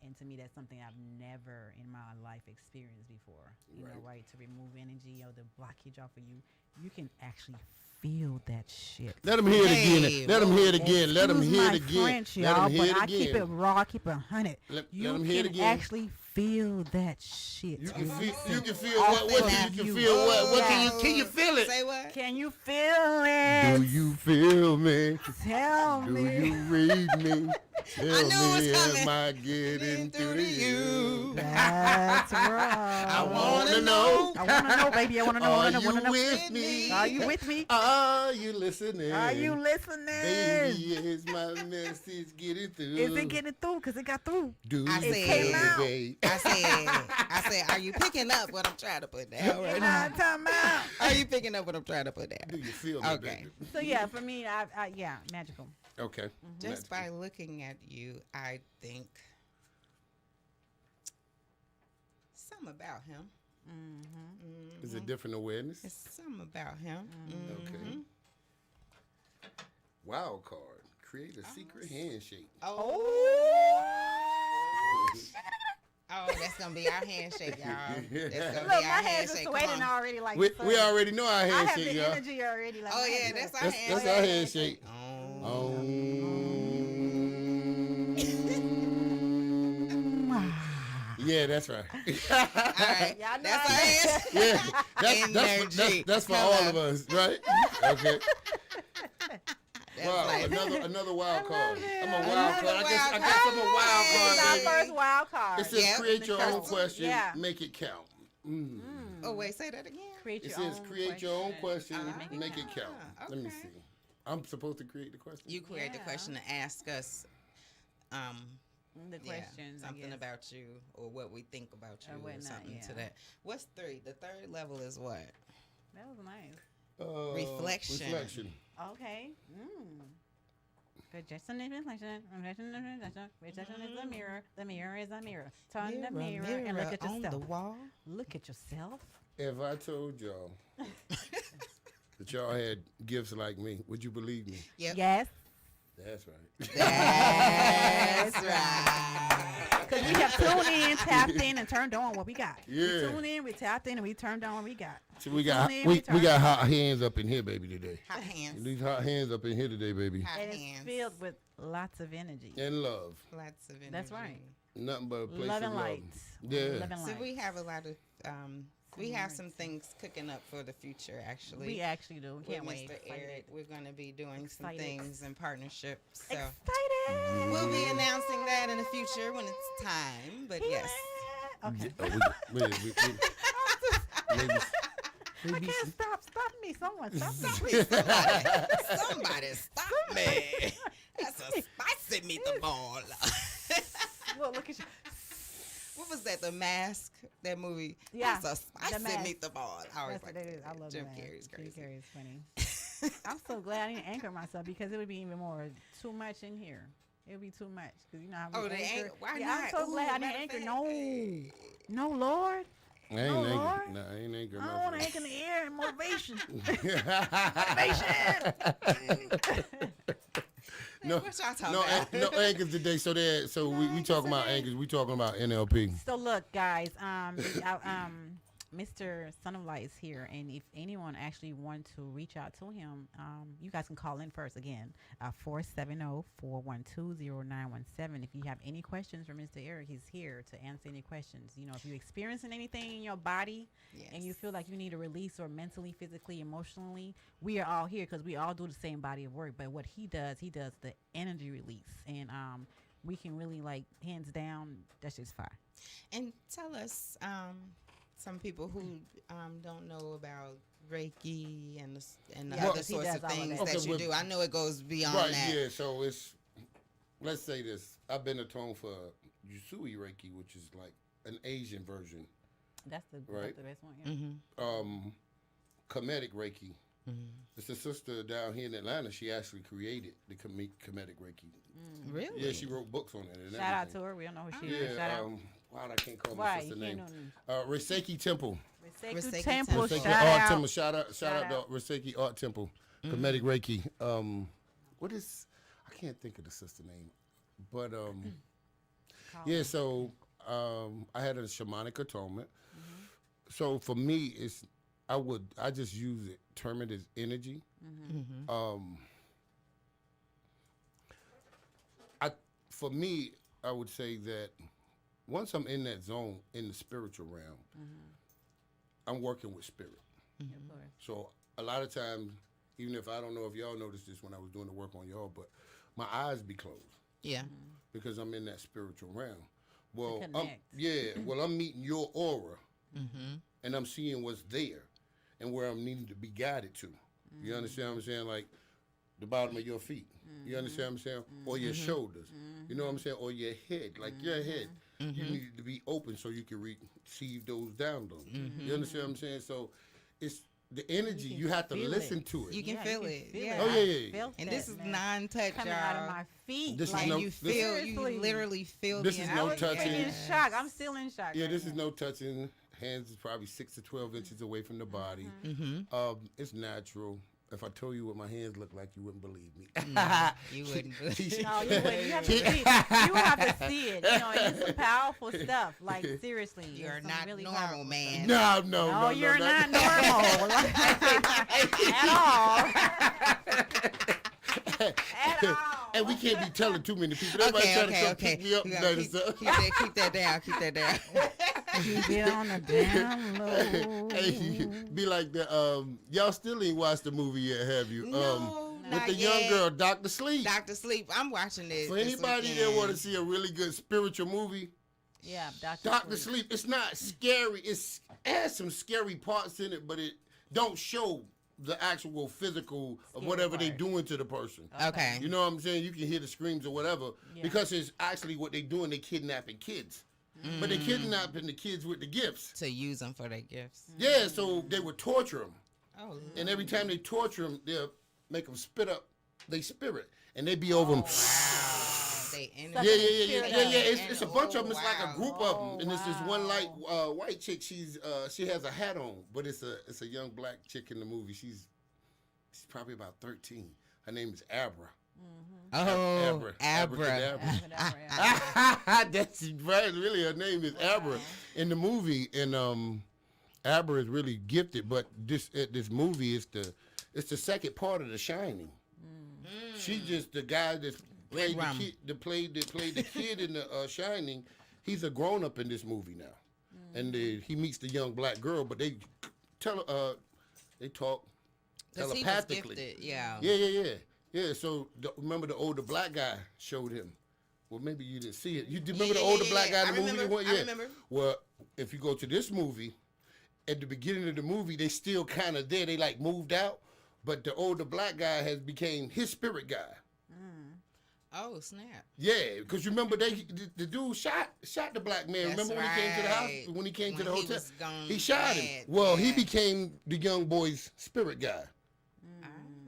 And to me, that's something I've never in my life experienced before, you know, right? To remove energy or the blockage off of you, you can actually feel that shit. Let him hear it Hey, again. Let him hear it again. Let him Excuse hear my it again. French, Let y'all, him hear but it I keep it again. raw, I keep it 100. Let You him hear it can again. actually feel that shit. You can feel. You can feel Off what? What of can you you. feel? What Yeah. can you feel it? Say what? Can you feel it? Do you feel me? Tell Do me. you read me? Tell knew it was me, coming. am I getting through to you? That's right. I wanna know. I wanna know, baby. I wanna know. Are I wanna you know. with me? Are you with me? Are you listening? Are you listening? Baby, is my message getting through? Is it getting through? Cause it got through. Do I you said- feel out. me, babe? I said, are you picking up what I'm trying to put down You right know what now? I'm talking about? Are you picking up what I'm trying to put Do down? you feel me, Okay. baby? So yeah, for me, I yeah, magical. Okay. Just by looking at you, I think something about him. Is it different awareness? It's something about him. Okay. Wild card. Create a secret handshake. Oh, that's gonna be our handshake, y'all. That's gonna Look, be my our hands are handshake. sweating Come on. already. Like We sun. already know our I have handshake, the y'all. energy already. Like Oh my yeah, hands that's are- our That's handshake. our handshake. Oh. Yeah, that's right. All right. Y'all know That's I our know. handshake. Yeah, Energy. that's for Come all on. of us, right? Okay. That's Wow, like- another wild card. it. I'm a wild Another card. I guess wild I'm a wild This is card, our baby. first wild card. It says Yep. create your own First- question, yeah. make it count. Oh wait, say that again. Create It your says own create your own question, and make it count. Ah, Let me okay. see. I'm supposed to create the question. You create the Yeah. question to ask us. The questions, I something guess. about you or what we think about you Or or, whatnot, something to yeah. that. What's 3? The third level is what? That was nice. Reflection. Reflection. Okay. Rejection is reflection. Rejection is a mirror. The mirror is a mirror. Turn the mirror and look at on the yourself. wall. Look at yourself. If I told y'all that y'all had gifts like me, would you believe me? Yep. Yes. That's right. That's right. Because we have tuned in, tapped in, and turned on what we got. Yeah. We tuned in, we tapped in, and we turned on what we got. So we got tuned in, we turned got on. hot hands up in here, baby, today. Hot hands. These hot hands up in here today, baby. Hot And it's hands. filled with lots of energy. And love. Lots of energy. That's right. Nothing but a place Love of and love. light. Yeah. Love and So light. we have a lot of we have some things cooking up for the future. Actually, We actually do. with Can't wait. Mr. Eric, we're going to be doing some Excited. things in partnership. So Excited. we'll be announcing that in the future when it's time. But yes, Okay. We I can't stop. Stop me. Someone stop me. please, somebody stop me. That's a spicy meatball. Look at you. What was that? The Mask? That movie? Yeah, That's a spicy The Mask. meatball. I always That's like what it is. that. I love Jim that. Carrey's Jim crazy. Carrey's funny. I'm so glad I didn't anchor myself because it would be even more too much in here. It would be too much because you know how we Oh, the anchor. anchor. Why yeah, not? I'm so glad I matter didn't of anchor. fact, No, Lord. I ain't No, angry. Lord. Nah, I ain't angry. I don't want to anchor in the air and motivation. No, What y'all talking no, about? no anchors today. So we talking about anchors. We talking about NLP. So look, guys, Mr. Son of Light is here, and if anyone actually want to reach out to him, you guys can call in first again, 470-412-0917. If you have any questions for Mr. Eric, he's here to answer any questions. You know, if you're experiencing anything in your body and you Yes. feel like you need a release or mentally, physically, emotionally, we are all here because we all do the same body of work. But what he does the energy release, and we can really, like, hands down, that's just fire. And tell us, some people who don't know about Reiki and the Yeah, other he sorts does of all of things that. that Okay, you well, do. I know it goes beyond Right, that. yeah. So it's, let's say this. I've been atoned for Yusui Reiki, which is like an Asian version. That's the Right. best one. Yeah. Mm-hmm. Comedic Reiki. Mm-hmm. It's a sister down here in Atlanta. She actually created the Comedic Reiki. Really? Yeah, she wrote books on it. And Shout out everything. to her. We don't know who she Yeah, is. Shout out. wow, I can't call my Why? sister You name. can't know Reiki Temple. Reiki Reiki Temple. Temple. Reiki Shout Art out. Temple. Shout out Shout to Reiki Art Temple. Comedic Reiki. What is? I can't think of the sister name, but yeah. So I had a shamanic atonement. So for me, I just use it, term it as energy. For me, I would say that once I'm in that zone in the spiritual realm, I'm working with spirit. Of course. So a lot of times, even if I don't know if y'all noticed this when I was doing the work on y'all, but my eyes be closed Yeah. because I'm in that spiritual realm. Well, connect. I'm meeting your aura, Mm-hmm. and I'm seeing what's there, and where I'm needing to be guided to. You understand what I'm saying? Like the bottom of your feet. You understand what I'm saying? Or your shoulders. You know what I'm saying? Or your head. Like your head. You need to be open so you can receive those downloads. You understand what I'm saying? So it's the energy. You have to feel listen it. to it. You can feel it. Yeah. Oh, yeah. Felt And that, this is man. non-touch, coming y'all. out of my feet. This is like, And no- you this- feel, Seriously. you literally feel This the is I no was touching. in shock. I'm still in shock. Yeah, right this now. is no touching. Hands is probably 6 to 12 inches away from the body. It's natural. If I told you what my hands look like, you wouldn't believe me. You wouldn't believe No, you wouldn't. You have to see. You have to see it. You know, it's some powerful stuff. Like seriously, You're there's some not really normal, powerful man. No, No, you're not normal at all. At all. And we can't be telling too many people. Everybody trying to come pick me up We tonight gotta and stuff. keep that down. Keep that down. Keep it on the down low. Hey, be like the y'all still ain't watched the movie yet, have you? No, with not the young yet. girl, Dr. Sleep. Dr. Sleep. I'm watching this. For this anybody that weekend. want to see a really good spiritual movie, Yeah, Dr. Sleep. It's not scary. It has some scary parts in it, but it don't show the actual physical of whatever they doing to the person. Okay. You know what I'm saying? You can hear the screams or whatever because it's actually what they doing. They kidnapping kids, but they kidnapping the kids with the gifts To use them for their gifts. Yeah, so they would torture them, Oh, and every time they torture them, they'll make them spit up their spirit, and they be over them. they Yeah. It's a bunch of them. It's like a group of them, and it's this one light white chick. She has a hat on, but it's a young black chick in the movie. She's probably about 13. Her name is Abra. Oh, Abra. That's right. Really, her name is Abra in the movie, and Abra is really gifted. But this movie is the second part of The Shining. She's just the guy that played the kid in the Shining. He's a grown up in this movie now, and he meets the young black girl. But they talk telepathically. Yeah. So remember the older black guy showed him. Well, maybe you didn't see it. You remember the older black guy in the movie? I remember. Well, if you go to this movie, at the beginning of the movie, they still kind of there. They like moved out, but the older black guy has became his spirit guy. Oh, snap. Yeah, because you remember the dude shot the black man. That's remember when he came to the house? When he came to the hotel? He shot him. Well, he became the young boy's spirit guy.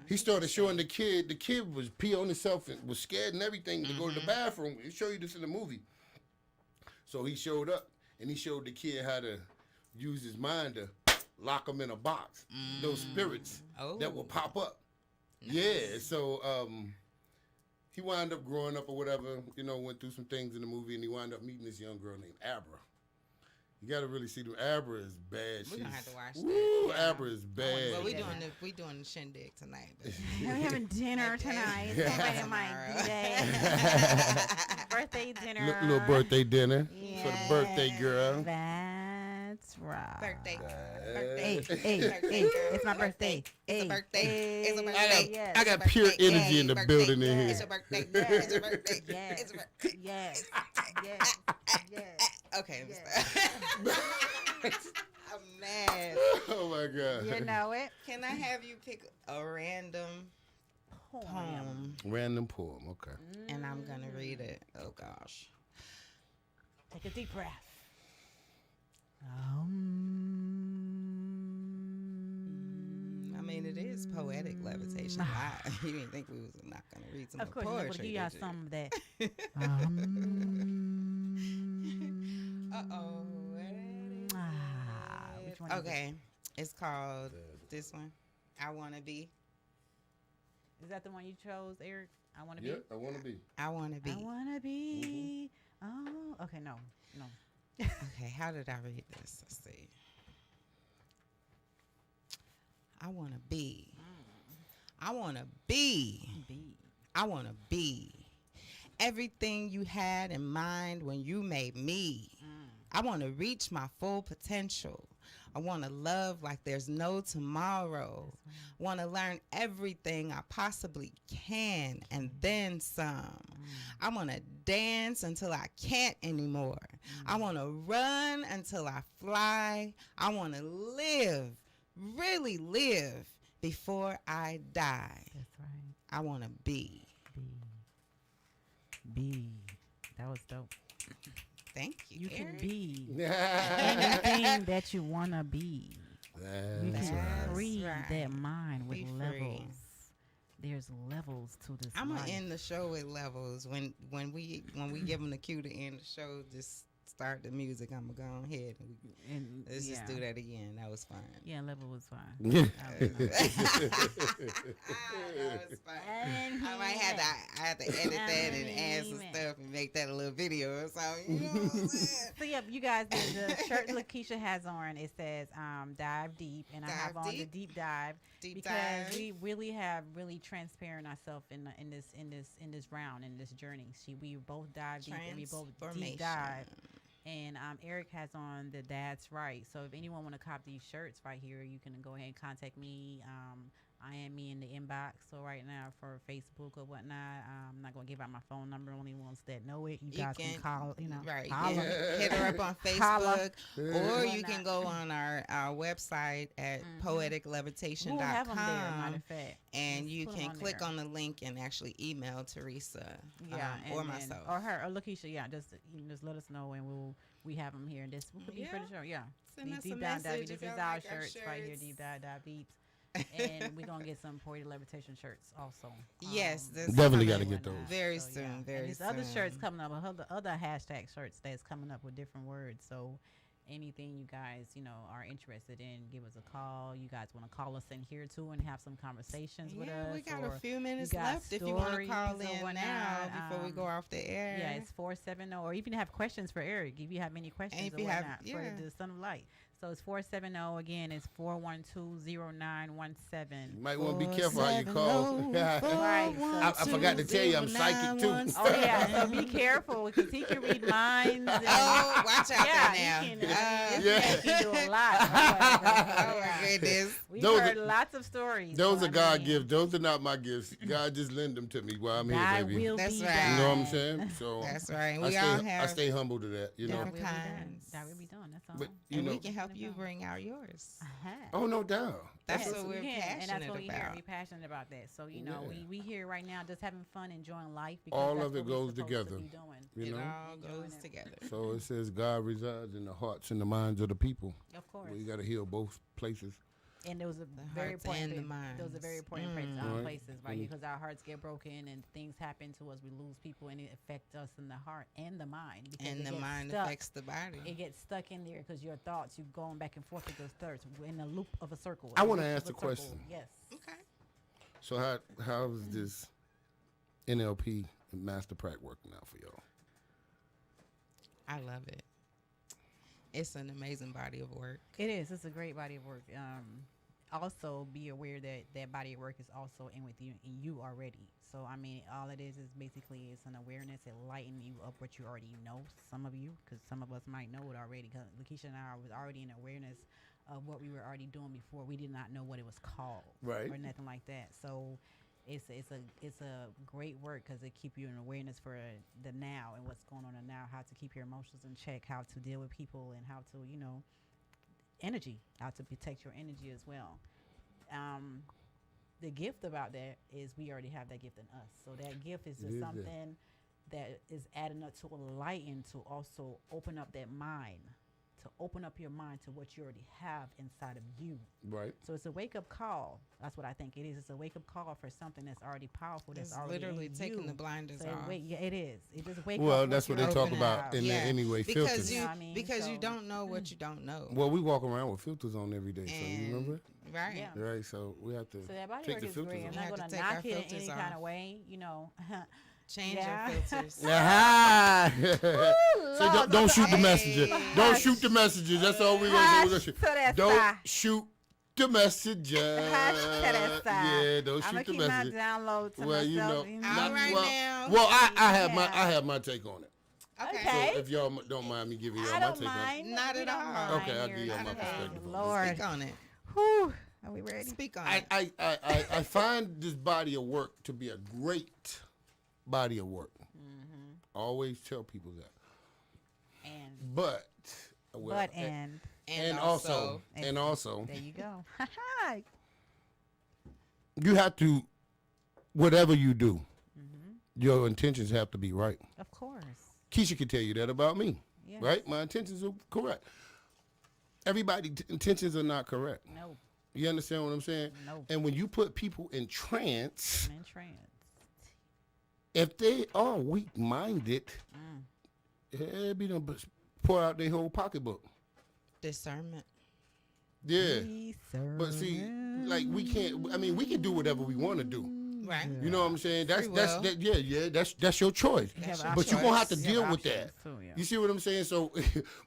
He started showing the kid. The kid was pee on himself and was scared and everything to go to the bathroom. He show you this in the movie. So he showed up and he showed the kid how to use his mind to lock them in a box. Those spirits that will pop up. Nice. Yeah. So he wound up growing up or whatever. Went through some things in the movie, and he wound up meeting this young girl named Abra. You gotta really see them. Abra is bad. We're gonna have to watch that. Yeah. Abra is bad. Well, we doing the shindig tonight. We're having dinner tonight. Somebody might do that. Birthday dinner. Little birthday dinner Yeah. for the birthday girl. That's right. Birthday. Hey, it's my birthday. It's a birthday. It's a Hey. birthday. Yes. I got pure energy in the building in It's here. a birthday. It's a birthday. Yes. It's a birthday. Yes. Okay, I'm mad. Oh my God. You know it. Can I have you pick a random poem? Random poem. Okay. And I'm gonna read it. Oh gosh. Take a deep breath. I mean, it is poetic levitation. You didn't think we was not gonna read some Of course, poetry. I'm gonna give y'all some of that. Uh-oh. Which one? Okay. It's called this one. I Wanna Be. Is that the one you chose, Eric? I wanna be. Yeah, I want to be. I Wanna Be. I wanna be. Oh, okay. No. Okay, how did I read this? Let's see. I want to be. I want to be. I want to be everything you had in mind when you made me. I want to reach my full potential. I want to love like there's no tomorrow. Want to learn everything I possibly can and then some. I want to dance until I can't anymore. I want to run until I fly. I want to live, really live before I die. That's right. I want to be. Be. That was dope. Thank you. You can Eric. be anything that you wanna be. You That's can right. free right. that mind with Be free. levels. There's levels to this. I'm life. gonna end the show with levels. When we give them the cue to end the show, just start the music. I'm gonna go ahead and let's just do that again. That was fun. Yeah, level was fine. That was fun. And I might have to edit that and add some stuff and make that a little video or something. You know what I'm saying? So yeah, you guys, the shirt Lakeisha has on, it says dive deep, and I have Dive on the deep. deep dive Deep because dive. we really have transparent ourselves in this round, in this journey. We both dive deep and we both deep dive. And Eric has on the Dad's Right. So if anyone want to cop these shirts right here, you can go ahead and contact me. I am me in the inbox. So right now for Facebook or whatnot, I'm not gonna give out my phone number. Only ones that know it. You guys can call. Right. holler. Hit her up on Holla. Facebook, or you Whatnot. can go on our website at We'll have them there, matter poeticlevitation.com, of fact. and Just you put 'em can click there. on the link and actually email Teresa, Yeah, or and myself. or her, or Lakeisha. Yeah, just let us know, and we have them here. And this we could be pretty sure. Yeah, Send us a Deep Down message Diabetes. if This is y'all our like our shirts right here. shirts. Deep Down Diabetes. And we're gonna get some Poetic Levitation shirts also. Yes, that's Definitely coming gotta get those. very soon. Very and there's soon. other shirts coming up, other hashtag shirts that's coming up with different words. So anything you guys, are interested in, give us a call. You guys want to call us in here too and have some conversations with us. We got or a few minutes got left if you want to call stories or in whatnot, now before we go off the air. Yeah, it's 470, or even have questions for Eric if you have any questions if or you have- whatnot yeah. for the Son of Light. So it's 470 again. It's 412-0917. You might want to be careful how you call. Right, I forgot to tell you, I'm psychic too. Oh yeah, so be careful because he can read minds. And, Oh, watch out yeah, there he now. can. Yeah. He can do a lot. Oh my goodness. We've Those heard are- lots of stories. Those so, are God gifts. Those are not my gifts. God just lend them to me while I'm Thy here, baby. will That's be right. done. You know what I'm saying? So That's right. I We stay, all I have stay humble to that. You know. Thy will different be done. kinds. Thy will be done. That's all. But you and know. we can help you bring out yours. Uh-huh. Oh no doubt. That's Yes, what we we're can, passionate and that's what we about. hear. We're passionate about that. So Yeah. we here right now just having fun, enjoying life. Because All that's of it what we're goes supposed together. To be doing. You It know. all Enjoying goes it. together. So it says God resides in the hearts and the minds of the people. Of course. Well, you got to heal both places. And there was a very hearts important. and the There was a very minds. important Right. places, right? Mm. Because our hearts get broken and things happen to us. We lose people, and it affects us in the heart and the mind. Because And it the gets mind stuck. affects the body. It gets stuck in there because your thoughts, you going back and forth with those thoughts in a loop of a circle. I a wanna loop ask of a circle. question. Yes. Okay. So how's this NLP and Master Prac working out for y'all? I love it. It's an amazing body of work. It is. It's a great body of work. Also, be aware that that body of work is also in with you and you already. So, I mean, all it is basically it's an awareness. It lighten you up what you already know. Some of you, because some of us might know it already. Because Lakeisha and I was already in awareness of what we were already doing before. We did not know what it was called, Right. or nothing like that. So, it's a great work because it keep you in awareness for the now and what's going on in now. How to keep your emotions in check. How to deal with people and how to energy, how to protect your energy as well. The gift about that is we already have that gift in us. So that gift is just Yeah. something that is adding up to a light and to also open up that mind, to open up your mind to what you already have inside of you. Right. So it's a wake up call. That's what I think it is. It's a wake up call for something that's already powerful. That's It's already literally in taking you. the blinders So off. yeah, it is. It just wake Well, up. that's what they you're talk opening about out. in Yeah. there anyway. Because Filters. you You know what I mean? because you So- don't know what you don't know. Well, we walk around with filters on every day. So you And- remember? Right. Yeah. Right. So we have to So that body take work the is filters great. I'm off. We not have going to to take our knock it in filters any off. kind of way, Change Yeah. your filters. Aha! So Lord, don't shoot the hey. messenger. Don't Hush. shoot the messenger. That's all we're gonna do. Hush to that Don't side. shoot the messenger. Hush to that side. Yeah, don't I'm shoot gonna the keep my messenger. download to Well, myself. you know, All not- right well, now. well, I Yeah. have my take on it. Okay. So if y'all don't mind me giving y'all I my don't take on it. mind. Not We at don't all. mind Okay, I'll here. give you my Okay, perspective on it. Lord. Speak on it. Whew. Are we ready? Speak on it. I find this body of work to be a great body of work. Mm-hmm. Always tell people that. And But well, and and also there you go. you have to, whatever you do, Mm-hmm. your intentions have to be right. Of course. Keisha can tell you that about me, Yes. right? My intentions are correct. Everybody's intentions are not correct. No. You understand what I'm saying? No. And when you put people in trance, I'm in trance. if they are weak-minded, they be done pour out their whole pocketbook. Discernment. Yeah. But see, like we can't. I mean, we can do whatever we want to do. Right. You know what I'm saying? That's Free that's will. that, yeah. That's your choice. That's have your But you're gonna have to choice. You have deal with options, that. too, yeah. You see what I'm saying? So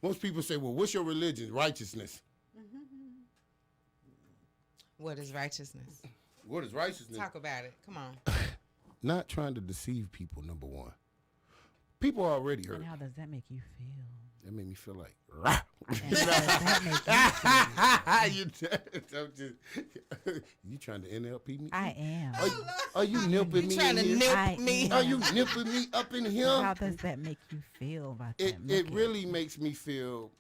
most people say, "Well, what's your religion? Righteousness." What is righteousness? What is righteousness? Talk about it. Come on. Not trying to deceive people. Number one, people are already hurt. And how does that make you feel? That made me feel like, rah. And that make you feel? You trying to NLP me? I am. Are you nipping me trying in to here? nip I me. am. Are you nipping me up in here? How does that make you feel about that? It really makes me feel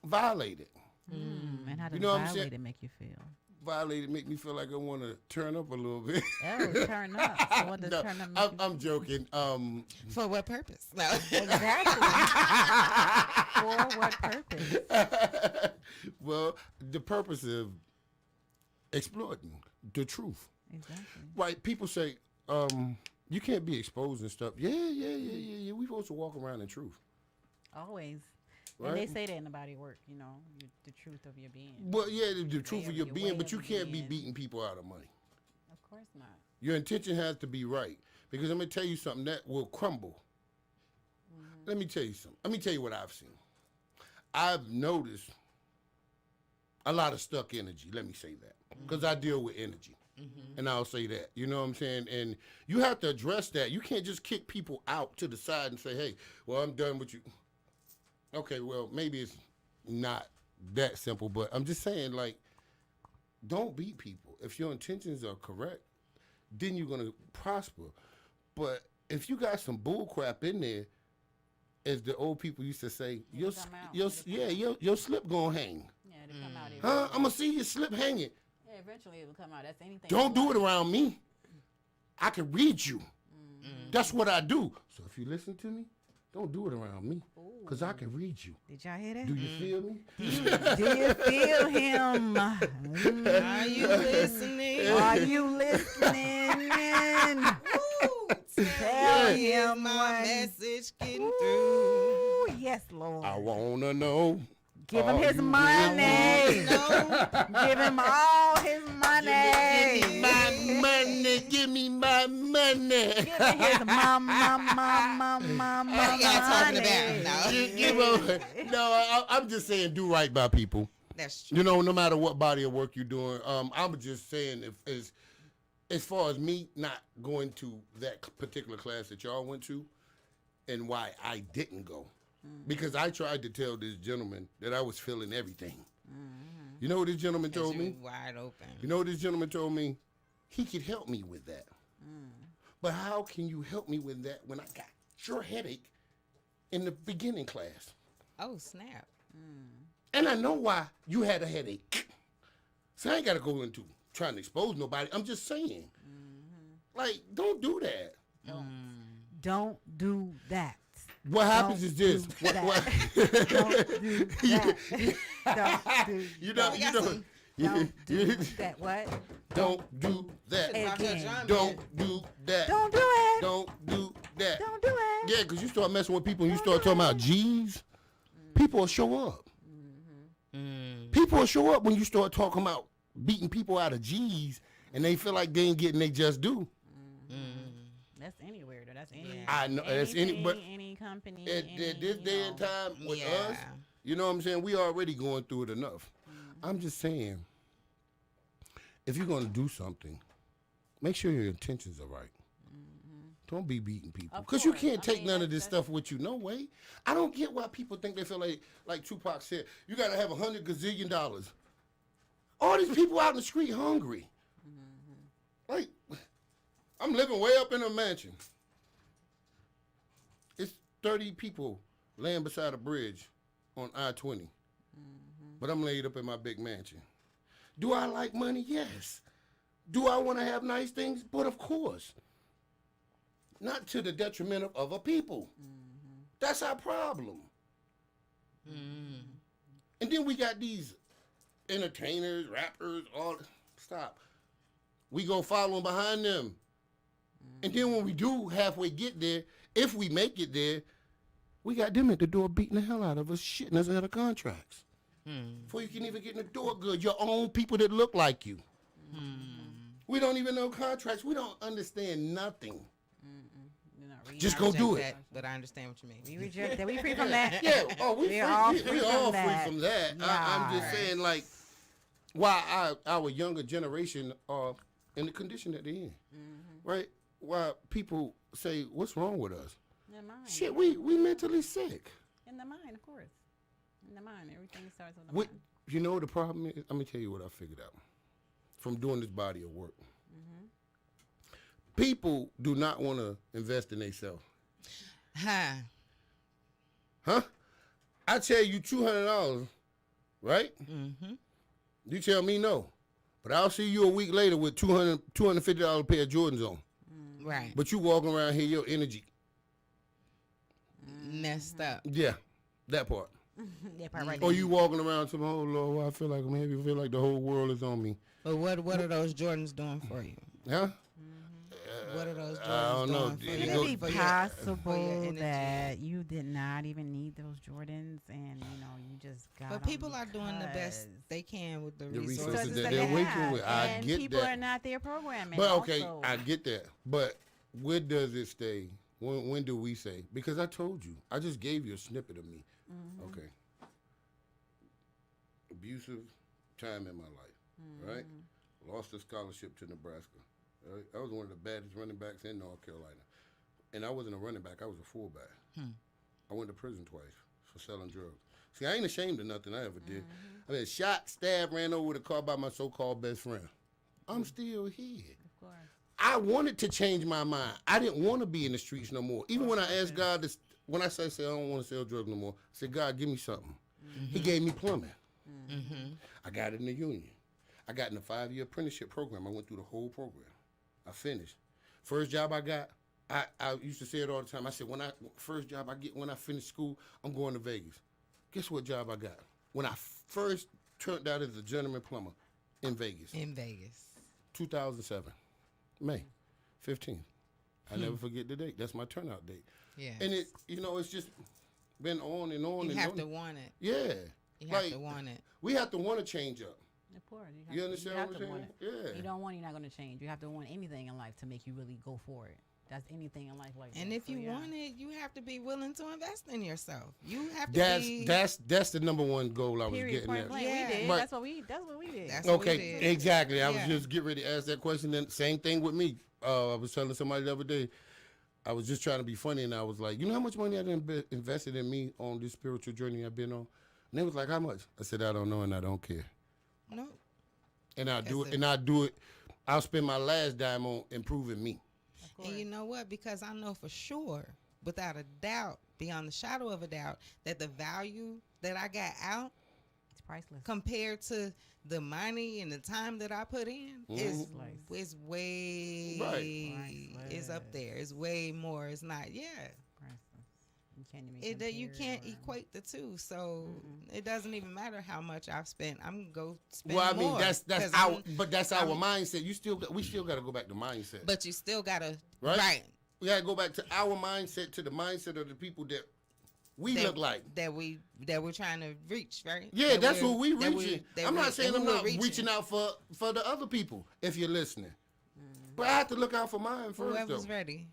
violated. And how does You know what I'm saying? violated make you feel? Violated make me feel like I want to turn up a little bit. Oh, turn up. So what does No, turn up make you I'm joking. For what purpose? No. Exactly. For what purpose? Well, the purpose of exploiting the truth. Exactly. Right? People say, you can't be exposing stuff. Yeah. We supposed to walk around in truth. Always. Right? And they say that in the body work, the truth of your being. Well, yeah, the truth of your way being, but of you can't be being. beating people out of money. Of course not. Your intention has to be right. Because I'm going to tell you something that will crumble. Let me tell you something. Let me tell you what I've seen. I've noticed a lot of stuck energy. Let me say that. Because I deal with energy. And I'll say that. You know what I'm saying? And you have to address that. You can't just kick people out to the side and say, hey, well, I'm done with you. Okay, well, maybe it's not that simple, but I'm just saying, like, don't beat people. If your intentions are correct, then you're going to prosper. But if you got some bull crap in there, as the old people used to say, your slip going to hang. Yeah, they come out. Huh? I'm going to see your slip hanging. Yeah, eventually it will come out. That's anything. Don't do it around me. I can read you. That's what I do. So if you listen to me, don't do it around me. Because I can read you. Did y'all hear that? Do you feel me? Do you feel him? Are you listening? Are you listening? Tell him my what. message getting through. Ooh, yes, Lord. I want to know. Give him are his you money. No, Give him all his money. Give me my money. Give me my money. Give him his mama. what y'all talking about? No, I'm just saying do right by people. that's true. You know, no matter what body of work you're doing. I'm just saying as far as me not going to that particular class that y'all went to and why I didn't go. Because I tried to tell this gentleman that I was feeling everything. You know what this gentleman told me? Wide open. You know what this gentleman told me? He could help me with that. But how can you help me with that when I got your headache in the beginning class? Oh, snap. And I know why you had a headache. So I ain't got to go into trying to expose nobody. I'm just saying. Like, don't do that. Don't do that. What happens is this. Don't do that. Don't do You know, Don't do that. What? don't do that. Again. Don't do that. Don't do it. Don't do that. Don't do it. Yeah, because you start messing with people and you start talking about G's, people will show up. People will show up when you start talking about beating people out of G's and they feel like they ain't getting they just due. That's anywhere though. That's any. Yeah. I know that's any, but any company. at this day and time with us, you know what I'm saying? We already going through it enough. I'm just saying, if you're going to do something, make sure your intentions are right. Don't be beating people. Of Because you course. can't I take mean, none of that's- this stuff with you. No way. I don't get why people think they feel like Tupac said, you got to have $100 gazillion. All these people out in the street hungry. Like, I'm living way up in a mansion. It's 30 people laying beside a bridge on I-20. But I'm laid up in my big mansion. Do I like money? Yes. Do I want to have nice things? But of course. Not to the detriment of other people. That's our problem. And then we got these entertainers, rappers, all. Stop. We go following behind them. And then when we do halfway get there, if we make it there, we got them at the door beating the hell out of us, shitting us out of contracts. Before you can even get in the door good, your own people that look like you. We don't even know contracts. We don't understand nothing. You're not reading. Just I go reject do it. that, but I understand what you mean. We reject that. We free from that. Yeah, oh, we We're all free. free We all from that. free from that. I'm just saying, like, why our younger generation are in the condition that they're in, right? Why people say, what's wrong with us? Yeah, mine. Shit, we mentally sick. In the mind, of course. In the mind, everything starts with the What, mind. you know the problem is? Let me tell you what I figured out from doing this body of work. People do not want to invest in themselves. Huh. Huh? I tell you $200, right? Mm-hmm. You tell me no. But I'll see you a week later with $250 pair of Jordans on. Right. But you walking around here, your energy. Messed up. Yeah, that part. That part right Or there. you walking around to oh Lord, I feel like I'm heavy. I feel like the whole world is on me. But what are those Jordans doing for you? Huh? What are those I Jordans don't know. doing for It Could you? goes- it be For your- possible energy. that you did not even need those Jordans and, you just got But them people are doing the best because they can with the resources resources that that they're they working have, with. I and get people that. are not there programming. But okay, also. I get that. But where does it stay? When do we say? Because I told you. I just gave you a snippet of me. Okay. Abusive time in my life, right? Lost a scholarship to Nebraska. Right? I was one of the baddest running backs in North Carolina. And I wasn't a running back. I was a fullback. I went to prison twice for selling drugs. See, I ain't ashamed of nothing I ever did. I been shot, stabbed, ran over with a car by my so-called best friend. I'm still here. Of course. I wanted to change my mind. I didn't want to be in the streets no more. Even when I asked God, when I say I don't want to sell drugs no more, I said, God, give me something. He gave me plumbing. I got it in the union. I got in a 5-year apprenticeship program. I went through the whole program. I finished. First job I got, I used to say it all the time. I said, first job I get when I finish school, I'm going to Vegas. Guess what job I got? When I first turned out as a journeyman plumber in Vegas. in Vegas. 2007, May 15th. I never forget the date. That's my turnout date. Yeah. And it's just been on and on You and have on. to want it. Yeah. You have to want it. We have to want to change up. Of course. You understand have what I'm to saying? want it. Yeah. You don't want, you're not going to change. You have to want anything in life to make you really go for it. That's anything in life like that. And if So, you yeah. want it, you have to be willing to invest in yourself. You have to be. That's the number one goal I was Period, getting point at. blank. Yeah. We did. Right. That's what we did. That's what we Okay, did. exactly. I was Yeah. just getting ready to ask that question. Then same thing with me. I was telling somebody the other day. I was just trying to be funny, and I was like, you know how much money I done invested in me on this spiritual journey I've been on? And they was like, how much? I said, I don't know, and I don't care. No. And I'll do That's it. And I'll do it. I'll spend my last dime on improving me. And you know what? Because I know for sure, without a doubt, beyond the shadow of a doubt, that the value that I got out It's priceless. compared to the money and the time that I put in is way Priceless. is up there. It's way more. It's not. Yeah. Priceless. You can't even You compare can't or- equate the two, so it doesn't even matter how much I've spent. I'm gonna go spend Well, I mean, more, that's 'cause our, I'm- but that's our mindset. We still got to go back to mindset. But you still gotta Right? We got to go back to our mindset, to the mindset of the people that we look like. that we're trying to reach, right? Yeah, That that's we're- what we that reaching. that I'm we- not saying that I'm we're not reaching out for the other people if you're listening. But I have to look out for mine first, Whoever's though. ready.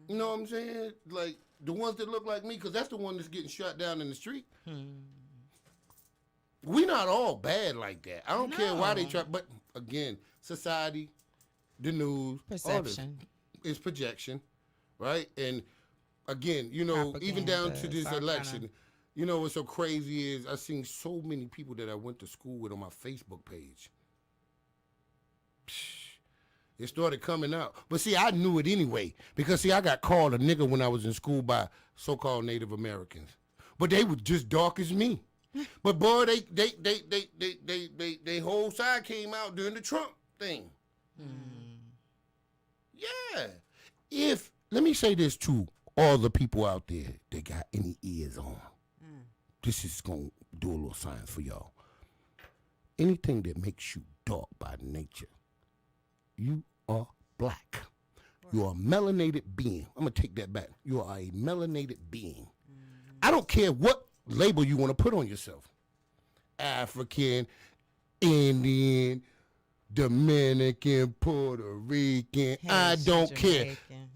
You know what I'm saying? Like, the ones that look like me, because that's the one that's getting shot down in the street. We not all bad like that. I don't care why they No. try. But, again, society, the news, all this. Perception. It's projection, right? And, again, even down to Propaganda, this it's all election, what's so crazy is I've seen so many people that I went to school with on my Facebook page. It started coming out. But see, I knew it anyway. Because see, I got called a nigga when I was in school by so-called Native Americans. But they were just dark as me. But boy, they whole side came out during the Trump thing. Yeah. Let me say this to all the people out there that got any ears on. This is going to do a little science for y'all. Anything that makes you dark by nature, you are black. You are a melanated being. I'm going to take that back. You are a melanated being. I don't care what label you want to put on yourself. African, Indian, Dominican, Puerto Rican. I don't care. Jamaican.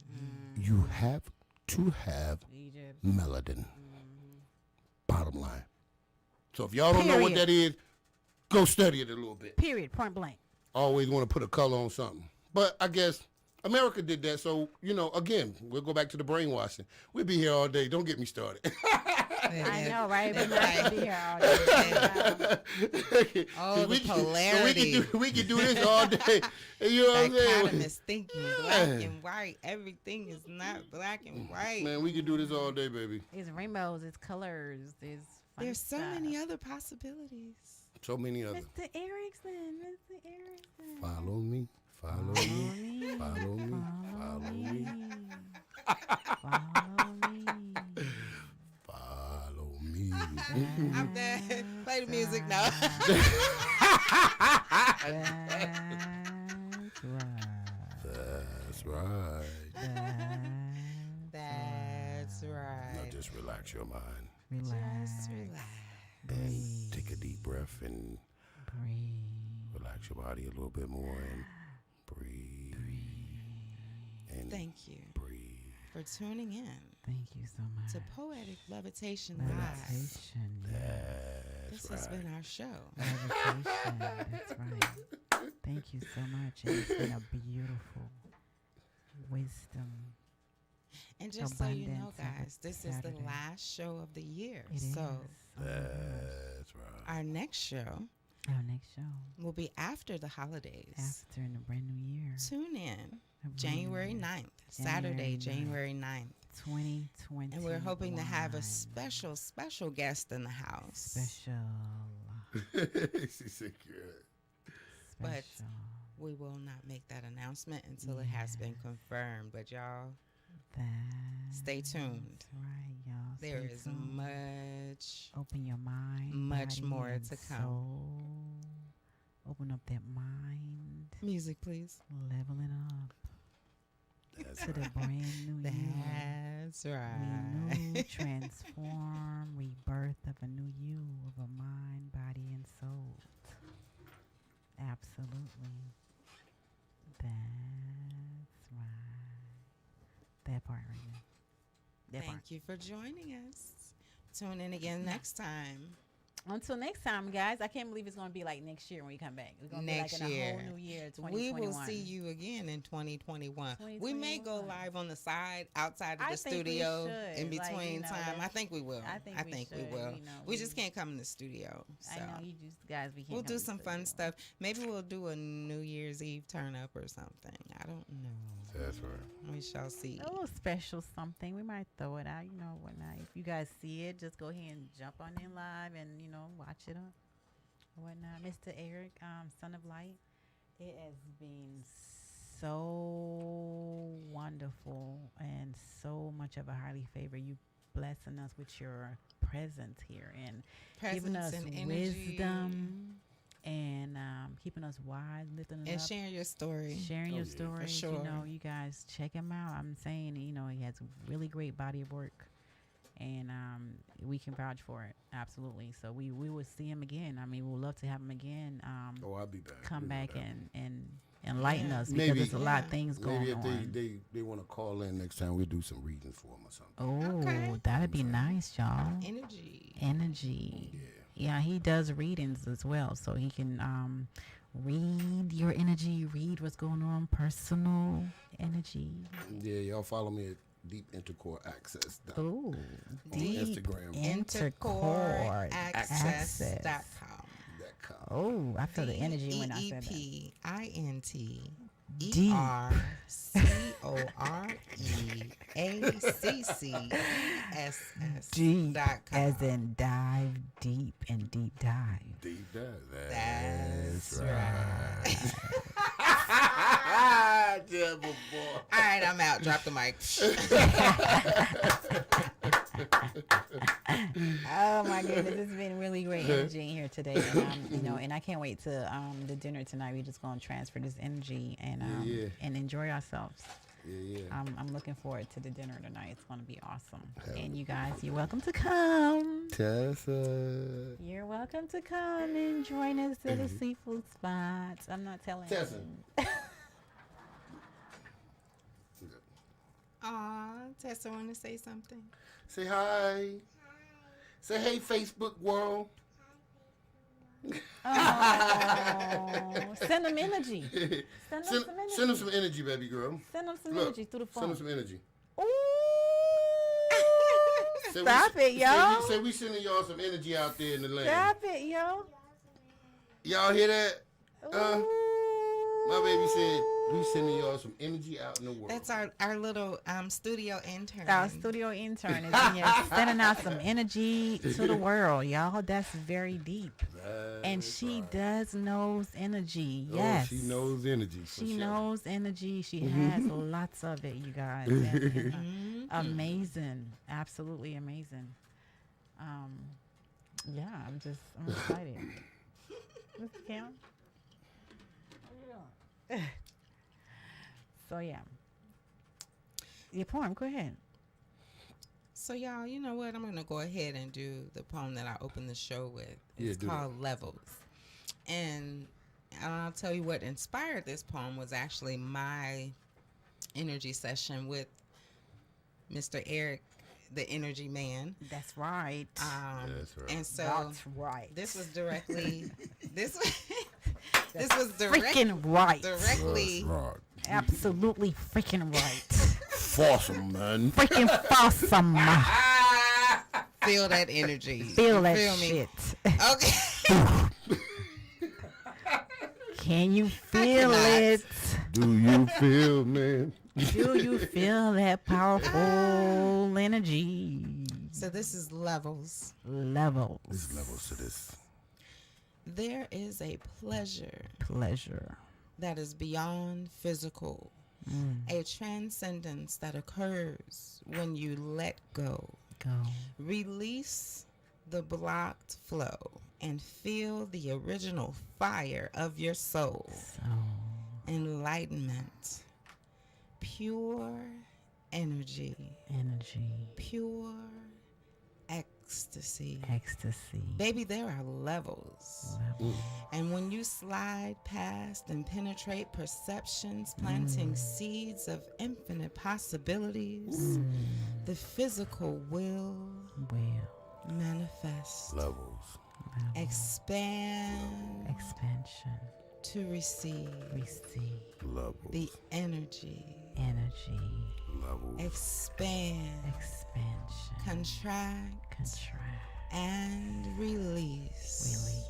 You have to have Egypt. melanin. Bottom line. So if y'all don't know what that is, go study it a little bit. Period. Point blank. Always want to put a color on something. But I guess America did that. So, again, we'll go back to the brainwashing. We'll be here all day. Don't get me started. I know, right? But nice to be here all day. Oh, the polarity. We can do this all day. You know what I'm saying? Dichotomous thinking, black and white. Everything is not black and white. Man, we can do this all day, baby. It's rainbows, it's colors, there's fun There's so stuff. many other possibilities. So many others. Mr. Erickson. Follow me. Follow me. Follow me. Follow me. Follow me. I'm dead. Play the music now. That's right. That's Now right. just relax your mind. Just relax. And take a deep breath and Breathe. relax your body a little bit more and breathe. And Thank you breathe. for tuning in Thank you so much. to Poetic Levitation Live. Levitation. This has been our show. Levitation. That's right. Thank you so much. And it's been a beautiful wisdom. And just so you know, Abundance of guys, this is the Saturday. last show of the year. It is. So Oh my gosh. That's right. our next show Our next show will be after the holidays. after in the brand new year. Tune in A brand January new 9th, Saturday, January 9th. 2020. And we're hoping to have a special guest in the house. special. She said, good. But Special. we will not make that announcement until it has been confirmed. But y'all, stay tuned. That's right, y'all. There Stay is tuned. much. Open your mind. much body, more and to come. soul. Open up that mind. Music, please. Leveling up That's to the brand new year. That's right. Renew, transform, rebirth of a new you of a mind, body, and soul. Absolutely. That's right. That part right there. That part. Thank you for joining us. Tune in again next time. Until next time, guys. I can't believe it's going to be like next year when we come back. It's going to be like Next in a year. whole new year, We 2021. will see you again in 2021. We may go 2021. live on the side outside of I the think we studio should. in Like, between you know, time. that's- I think we will. I think we we should. will. You know, we just can't come in the studio. So I know you just guys. We can't. we'll come do to some the fun studio. stuff. Maybe we'll do a New Year's Eve turn up or something. I don't know. That's right. We shall see. A little special something. We might throw it out. You know, whatnot. If you guys see it, just go ahead and jump on in live and watch it up. Whatnot, Mr. Eric, Son of Light. It has been so wonderful and so much of a highly favor. You blessing us with your presence here and giving us Presence and energy. wisdom and keeping us wise, lifting us And up. sharing your story. Sharing Oh, your yeah. stories, For sure. you guys check him out. I'm saying, he has a really great body of work, and we can vouch for it. Absolutely. So we will see him again. I mean, we would love to have him again. Oh, I'll be back. Come You know back that. and enlighten us because Maybe- there's a lot of things going Maybe if on. they want to call in next time, we'll do some readings for them or something. Oh, Okay. that'd be nice, y'all. Energy. Energy. Yeah. Yeah, he does readings as well, so he can read your energy, read what's going on, personal energy. Yeah, y'all follow me at Deep Intercore Access. Ooh, on Instagram. Intercoreaccess.com. Oh, I feel the energy when I said that. DEEPINTERCOREACCESS. Deep, as in dive deep and deep dive. Deep dive. That's right. Terrible boy. All right, I'm out. Drop the mic. Oh my goodness, it's been really great energy in here today, and and I can't wait to the dinner tonight. We're just gonna transfer this energy and Yeah. and enjoy ourselves. Yeah. I'm looking forward to the dinner tonight. It's gonna be awesome. And you guys, you're welcome to come. Tessa. You're welcome to come and join us at the seafood spots. I'm not telling Tessa. you. Aw, Tessa want to say something? Say hi. Say hey, Facebook world. Oh, send them energy. Send them some energy. Send them some energy, baby girl. Send them some Look, energy through the phone. Send them some energy. Ooh, Stop it, yo. Say we sending y'all some energy out there in the land. Stop it, yo. Y'all hear that? Ooh. My baby said we sending y'all some energy out in the world. That's our little studio intern. Our studio intern is in here sending out some energy to the world, y'all. That's very deep. And she does knows energy. Yes. Oh, she knows energy. She knows energy. She has lots of it, you guys. And, amazing. Absolutely amazing. Yeah, I'm excited. Mr. Kim? So yeah. Your poem, go ahead. So y'all, you know what? I'm gonna go ahead and do the poem that I opened the show with. Yeah, It's called Levels. And I'll tell you what inspired this poem was actually my energy session with Mr. Eric, the energy man. That's right. That's right. And so That's right. this was directly this was freaking right. directly Right. Absolutely freaking right. Awesome, man. Freaking awesome. feel that energy. Feel You that feel me? shit. Okay. Can you feel cannot. it? Do you feel, man? Do you feel that powerful energy? So this is Levels. Levels. There's levels to this. There is a pleasure Pleasure. that is beyond physical, a transcendence that occurs when you let go. Go. Release the blocked flow and feel the original fire of your soul. So Enlightenment, pure energy, pure ecstasy. ecstasy. Baby, there are levels. And when you slide past and penetrate perceptions, planting seeds of infinite possibilities, the physical will Will. manifest, Levels. expand Expansion. to receive Receive. Levels. the energy, Energy. Levels. expand, Expansion. contract, Contract. and release. Release.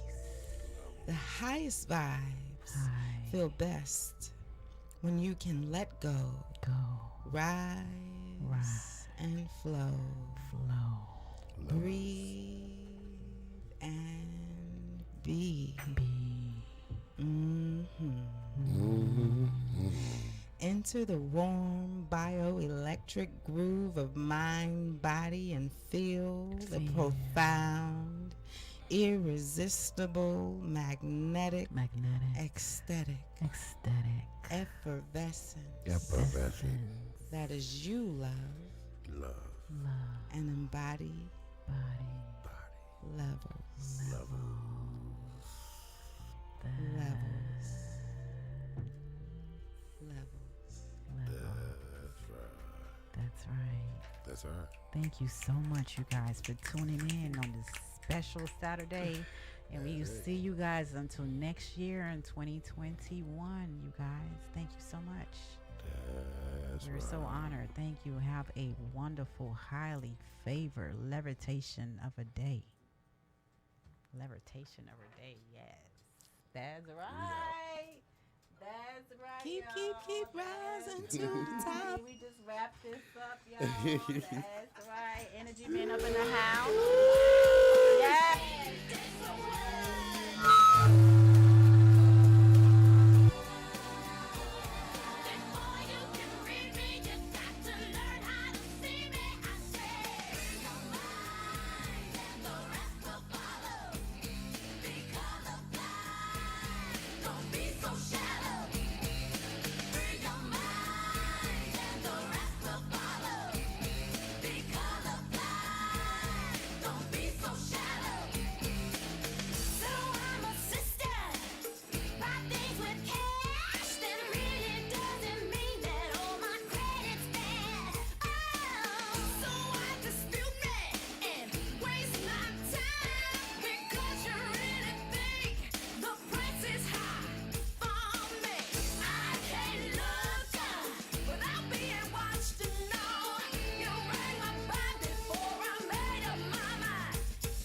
The highest vibes High. feel best when you can let go, Go. rise, and flow. Flow. Breathe and be. Be. Enter the warm bioelectric groove of mind, body, and feel the profound, irresistible, magnetic, ecstatic, effervescence Effervescent. that is you, love, Love. and embody Body. levels. Levels. Levels. Levels. That's right. That's all right. Thank you so much, you guys, for tuning in on this special Saturday. And we will see you guys until next year in 2021, you guys. Thank you so much. We're so honored. Thank you. Have a wonderful, highly favored levitation of a day. Levitation of a day, yes. That's right. That's right. Keep y'all. rising to That's the right. top. We just wrapped this up, y'all. That's right. Energy man up in the house. Yeah.